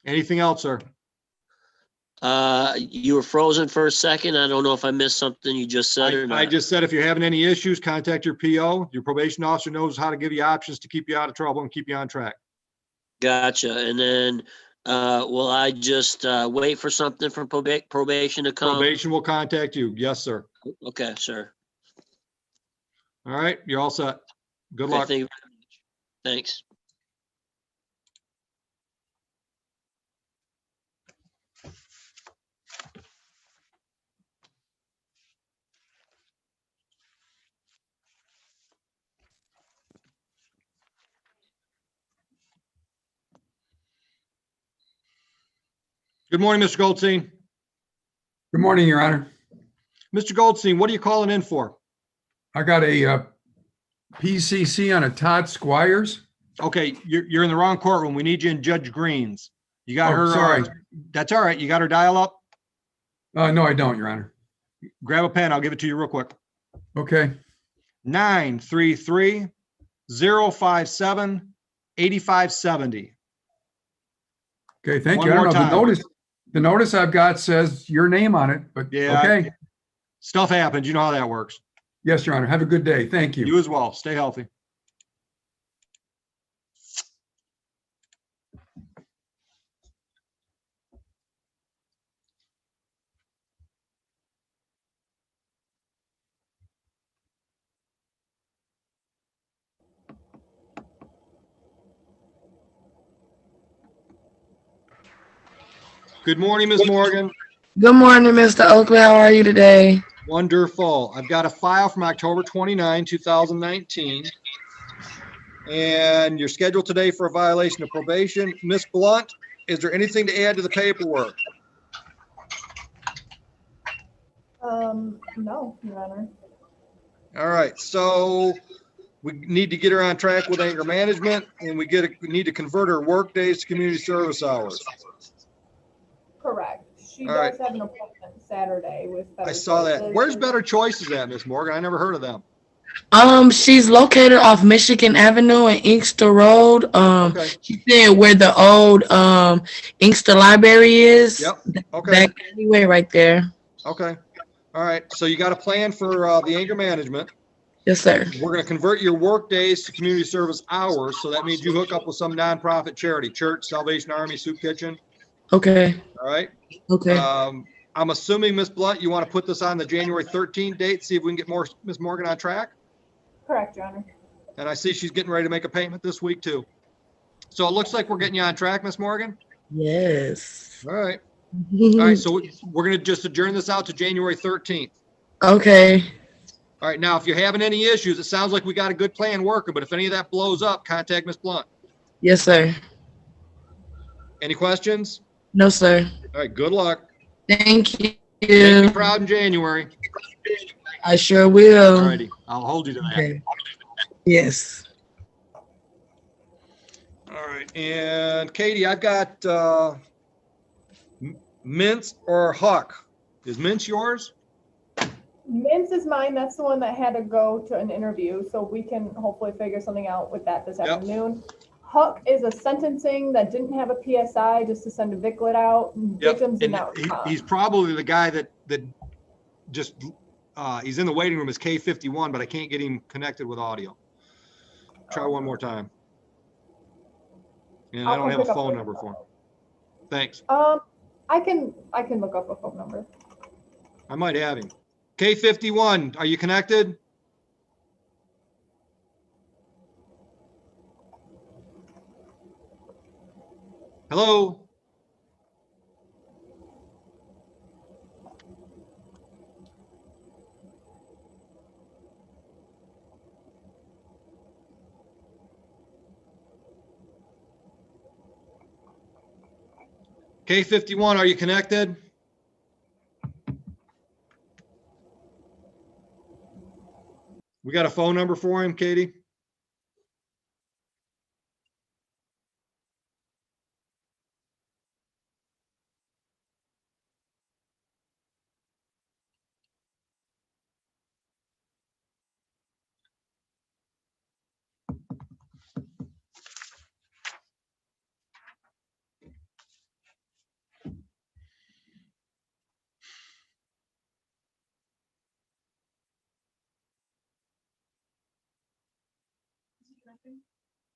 Speaker 2: Anything else, sir?
Speaker 21: You were frozen for a second. I don't know if I missed something you just said or not.
Speaker 2: I just said if you're having any issues, contact your PO. Your probation officer knows how to give you options to keep you out of trouble and keep you on track.
Speaker 21: Gotcha. And then will I just wait for something from probation to come?
Speaker 2: Probation will contact you. Yes, sir.
Speaker 21: Okay, sir.
Speaker 2: All right, you're all set. Good
Speaker 21: Okay,
Speaker 2: luck.
Speaker 21: thank you very much. Thanks.
Speaker 2: Good morning, Mr. Goldstein.
Speaker 7: Good morning, Your Honor.
Speaker 2: Mr. Goldstein, what are you calling in for?
Speaker 7: I got a PCC on a Todd Squires.
Speaker 2: Okay, you're in the wrong courtroom. We need you in Judge Green's. You got
Speaker 7: Oh,
Speaker 2: her.
Speaker 7: sorry.
Speaker 2: That's all right. You got her dial up?
Speaker 7: No, I don't, Your Honor.
Speaker 2: Grab a pen. I'll give it to you real quick.
Speaker 7: Okay.
Speaker 2: 933-057-8570.
Speaker 7: Okay, thank
Speaker 2: One
Speaker 7: you. I don't
Speaker 2: more
Speaker 7: know,
Speaker 2: time.
Speaker 7: the notice I've got says your name on it, but
Speaker 2: Yeah.
Speaker 7: okay.
Speaker 2: Stuff happens. You know how that works.
Speaker 7: Yes, Your Honor. Have a good day. Thank you.
Speaker 2: You as well. Stay healthy. Good morning, Ms. Morgan.
Speaker 22: Good morning, Mr. Oakley. How are you today?
Speaker 2: Wonderful. I've got a file from October 29, 2019. And you're scheduled today for a violation of probation. Ms. Blunt, is there anything to add to the paperwork?
Speaker 12: No, Your Honor.
Speaker 2: All right, so we need to get her on track with anger management, and we need to convert her work days to community service hours.
Speaker 12: Correct. She
Speaker 2: All
Speaker 12: does
Speaker 2: right.
Speaker 12: have an appointment Saturday with Better
Speaker 2: I saw that.
Speaker 12: Choices.
Speaker 2: Where's Better Choices at, Miss Morgan? I never heard of them.
Speaker 22: She's located off Michigan Avenue and Inkster Road.
Speaker 2: Okay.
Speaker 22: She said where the old Inkster Library is.
Speaker 2: Yep. Okay.
Speaker 22: Back alleyway right there.
Speaker 2: Okay. All right. So you got a plan for the anger management.
Speaker 22: Yes, sir.
Speaker 2: We're going to convert your work days to community service hours. So that means you hook up with some nonprofit charity, church, Salvation Army, Soup Kitchen.
Speaker 22: Okay.
Speaker 2: All right.
Speaker 22: Okay.
Speaker 2: I'm assuming, Ms. Blunt, you want to put this on the January 13th date, see if we can get more Ms. Morgan on track.
Speaker 12: Correct, Your Honor.
Speaker 2: And I see she's getting ready to make a payment this week too. So it looks like we're getting you on track, Ms. Morgan.
Speaker 22: Yes.
Speaker 2: All right. All right, so we're gonna just adjourn this out to January 13th.
Speaker 22: Okay.
Speaker 2: All right, now, if you're having any issues, it sounds like we got a good plan working, but if any of that blows up, contact Ms. Blunt.
Speaker 22: Yes, sir.
Speaker 2: Any questions?
Speaker 22: No, sir.
Speaker 2: All right, good luck.
Speaker 22: Thank
Speaker 2: Make me
Speaker 22: you.
Speaker 2: proud in January.
Speaker 22: I sure will.
Speaker 2: All righty, I'll hold you to that.
Speaker 22: Okay. Yes.
Speaker 2: All right, and Katie, I've got Mince or Huck. Is Mince yours?
Speaker 12: Mince is mine. That's the one that had to go to an interview, so we can hopefully figure something out with that this afternoon. Huck is a sentencing that didn't have a PSI, just to send a Viclet out.
Speaker 2: Yep,
Speaker 12: Victims did
Speaker 2: and
Speaker 12: not respond.
Speaker 2: he's probably the guy that just, he's in the waiting room as K51, but I can't get him connected with audio. Try one more time. And I
Speaker 12: I'll
Speaker 2: don't have
Speaker 12: pick
Speaker 2: a
Speaker 12: up
Speaker 2: phone
Speaker 12: the-
Speaker 2: number for him. Thanks.
Speaker 12: I can look up a phone number.
Speaker 2: I might have him. K51, are you connected? Hello? K51, are you connected? We got a phone number for him, Katie?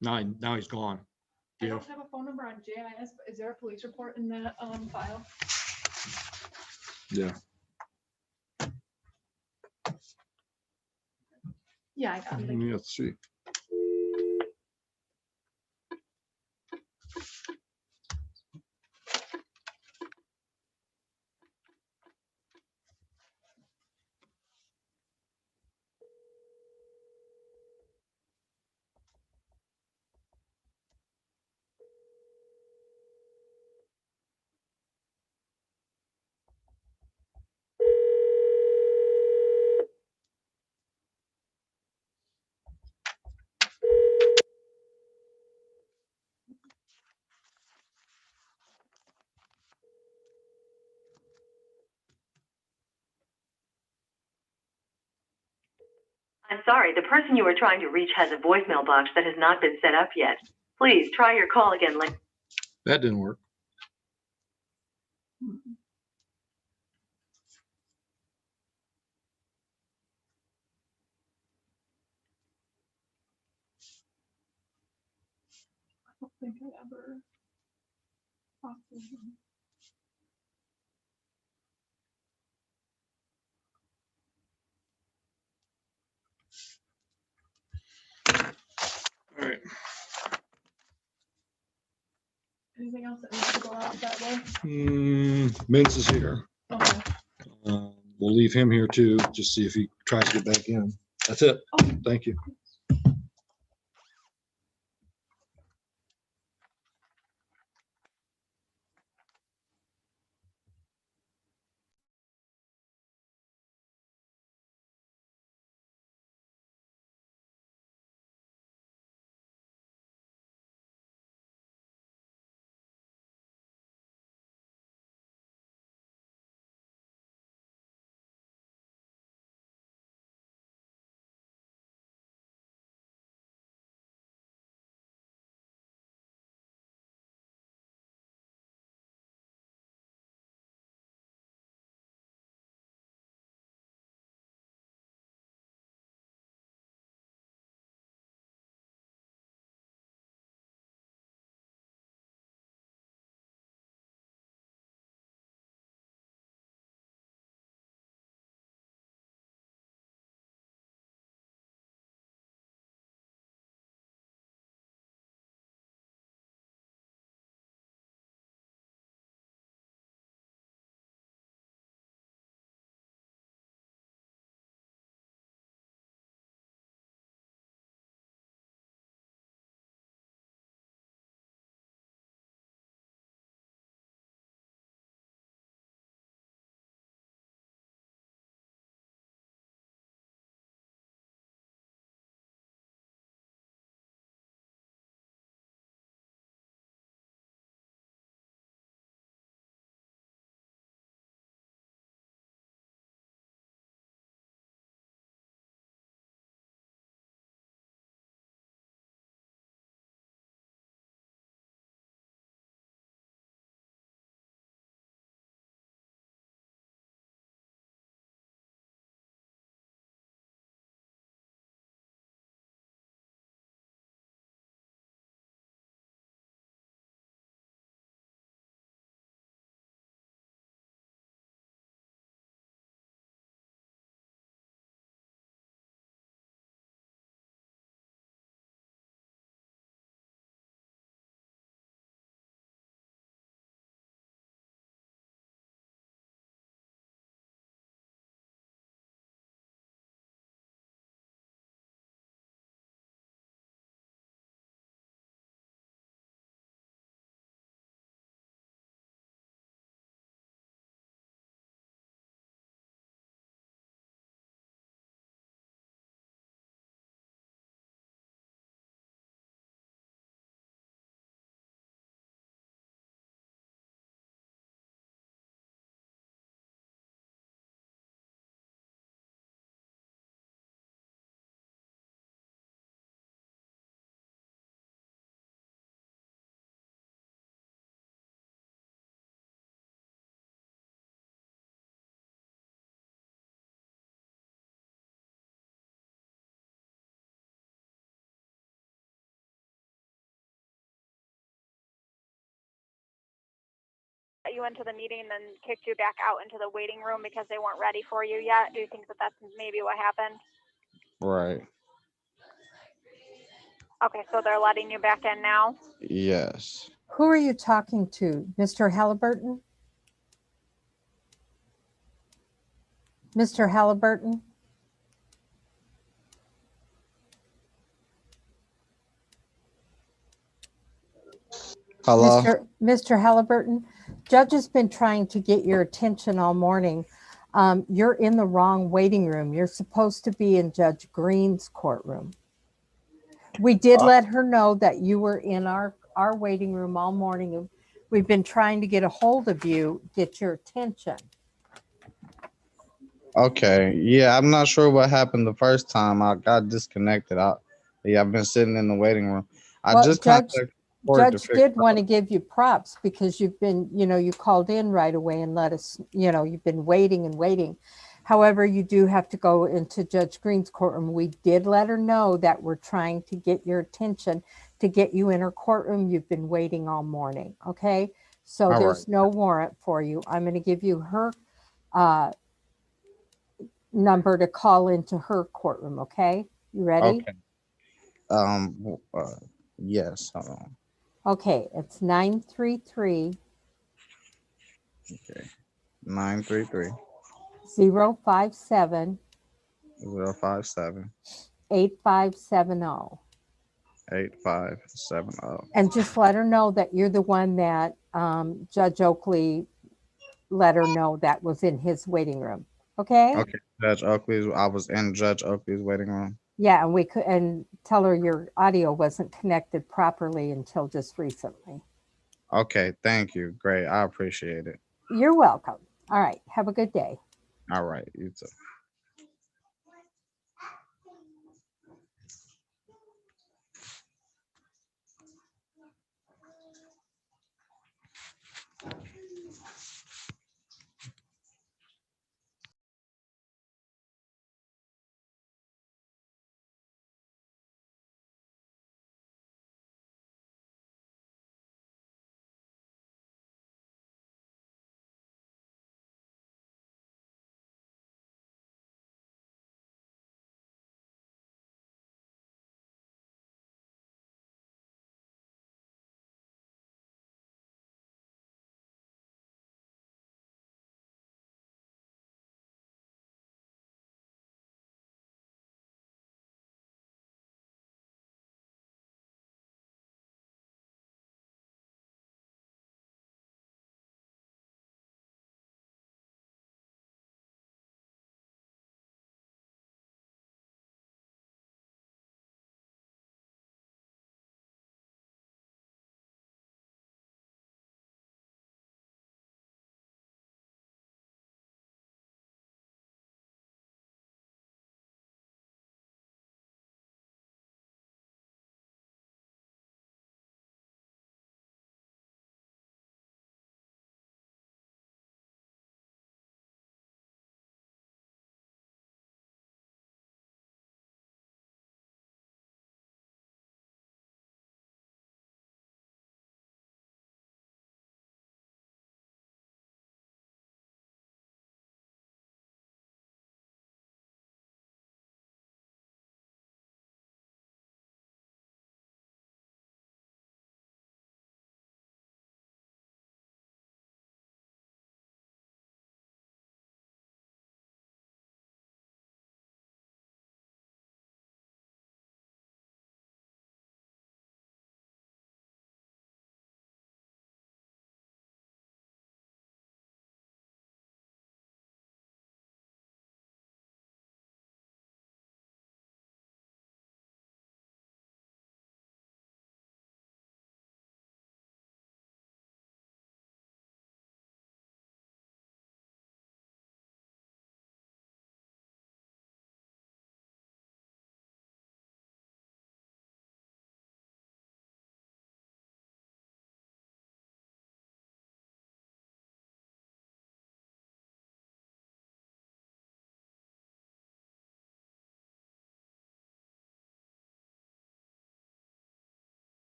Speaker 2: No, now he's gone.
Speaker 20: I
Speaker 2: Yeah.
Speaker 20: don't have a phone number on JIS, but is there a police report in that file?
Speaker 2: Yeah.
Speaker 20: Yeah, I got it. Thank you.
Speaker 2: Let's see.
Speaker 5: I'm sorry, the person you are trying to reach has a voicemail box that has not been set up yet. Please try your call again later.
Speaker 2: That didn't work.
Speaker 20: I don't think I ever talked to him.
Speaker 2: All right.
Speaker 20: Anything else that needs to go out that way?
Speaker 2: Mince is here.
Speaker 20: Okay.
Speaker 2: We'll leave him here too, just see if he tries to get back in. That's it. Thank you.
Speaker 8: you into the meeting and then kicked you back out into the waiting room because they weren't ready for you yet? Do you think that that's maybe what happened?
Speaker 9: Right.
Speaker 8: Okay, so they're letting you back in now?
Speaker 9: Yes.
Speaker 11: Who are you talking to? Mr. Halliburton? Mr. Halliburton?
Speaker 9: Hello?
Speaker 11: Mr. Halliburton, Judge has been trying to get your attention all morning. You're in the wrong waiting room. You're supposed to be in Judge Green's courtroom. We did let her know that you were in our waiting room all morning. And we've been trying to get a hold of you, get your attention.
Speaker 9: Okay. Yeah, I'm not sure what happened the first time. I got disconnected. I've been sitting in the waiting room. I
Speaker 11: Well,
Speaker 9: just
Speaker 11: Judge
Speaker 9: contacted the court to figure
Speaker 11: did want to give you props because you've been, you called in right away and let us, you've been waiting and waiting. However, you do have to go into Judge Green's courtroom. We did let her know that we're trying to get your attention to get you in her courtroom. You've been waiting all morning. Okay. So
Speaker 9: All
Speaker 11: there's
Speaker 9: right.
Speaker 11: no warrant for you. I'm going to give you her number to call into her courtroom. Okay. You ready?
Speaker 9: Okay. Yes. Hold on.
Speaker 11: Okay. It's 933
Speaker 9: Okay. 933
Speaker 11: 057
Speaker 9: 057
Speaker 11: 8570.
Speaker 9: 8570.
Speaker 11: And just let her know that you're the one that Judge Oakley let her know that was in his waiting room. Okay?
Speaker 9: Okay. I was in Judge Oakley's waiting room.
Speaker 11: Yeah, and we could and tell her your audio wasn't connected properly until just recently.
Speaker 9: Okay. Thank you. Great. I appreciate it.
Speaker 11: You're welcome. All right. Have a good day.
Speaker 9: All right. You too.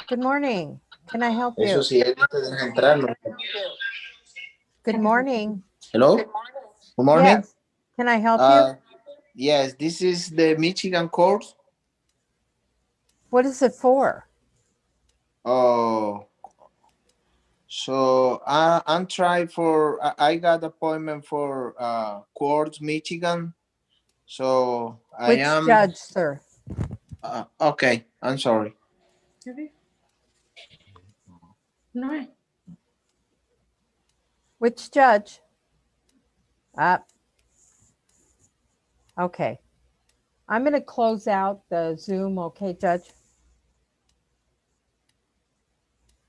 Speaker 11: Good morning. Can I help
Speaker 6: Eso
Speaker 11: you?
Speaker 6: sí, ahí no te deja entrar. ¿No?
Speaker 11: Good morning.
Speaker 6: Hello? Good morning.
Speaker 11: Yes. Can I help you?
Speaker 6: Yes, this is the Michigan court.
Speaker 11: What is it for?
Speaker 6: Oh, so I'm trying for, I got appointment for court, Michigan. So I
Speaker 11: Which
Speaker 6: am.
Speaker 11: judge, sir?
Speaker 6: Okay, I'm sorry.
Speaker 22: No.
Speaker 11: Which judge? Okay. I'm going to close out the Zoom, okay, Judge?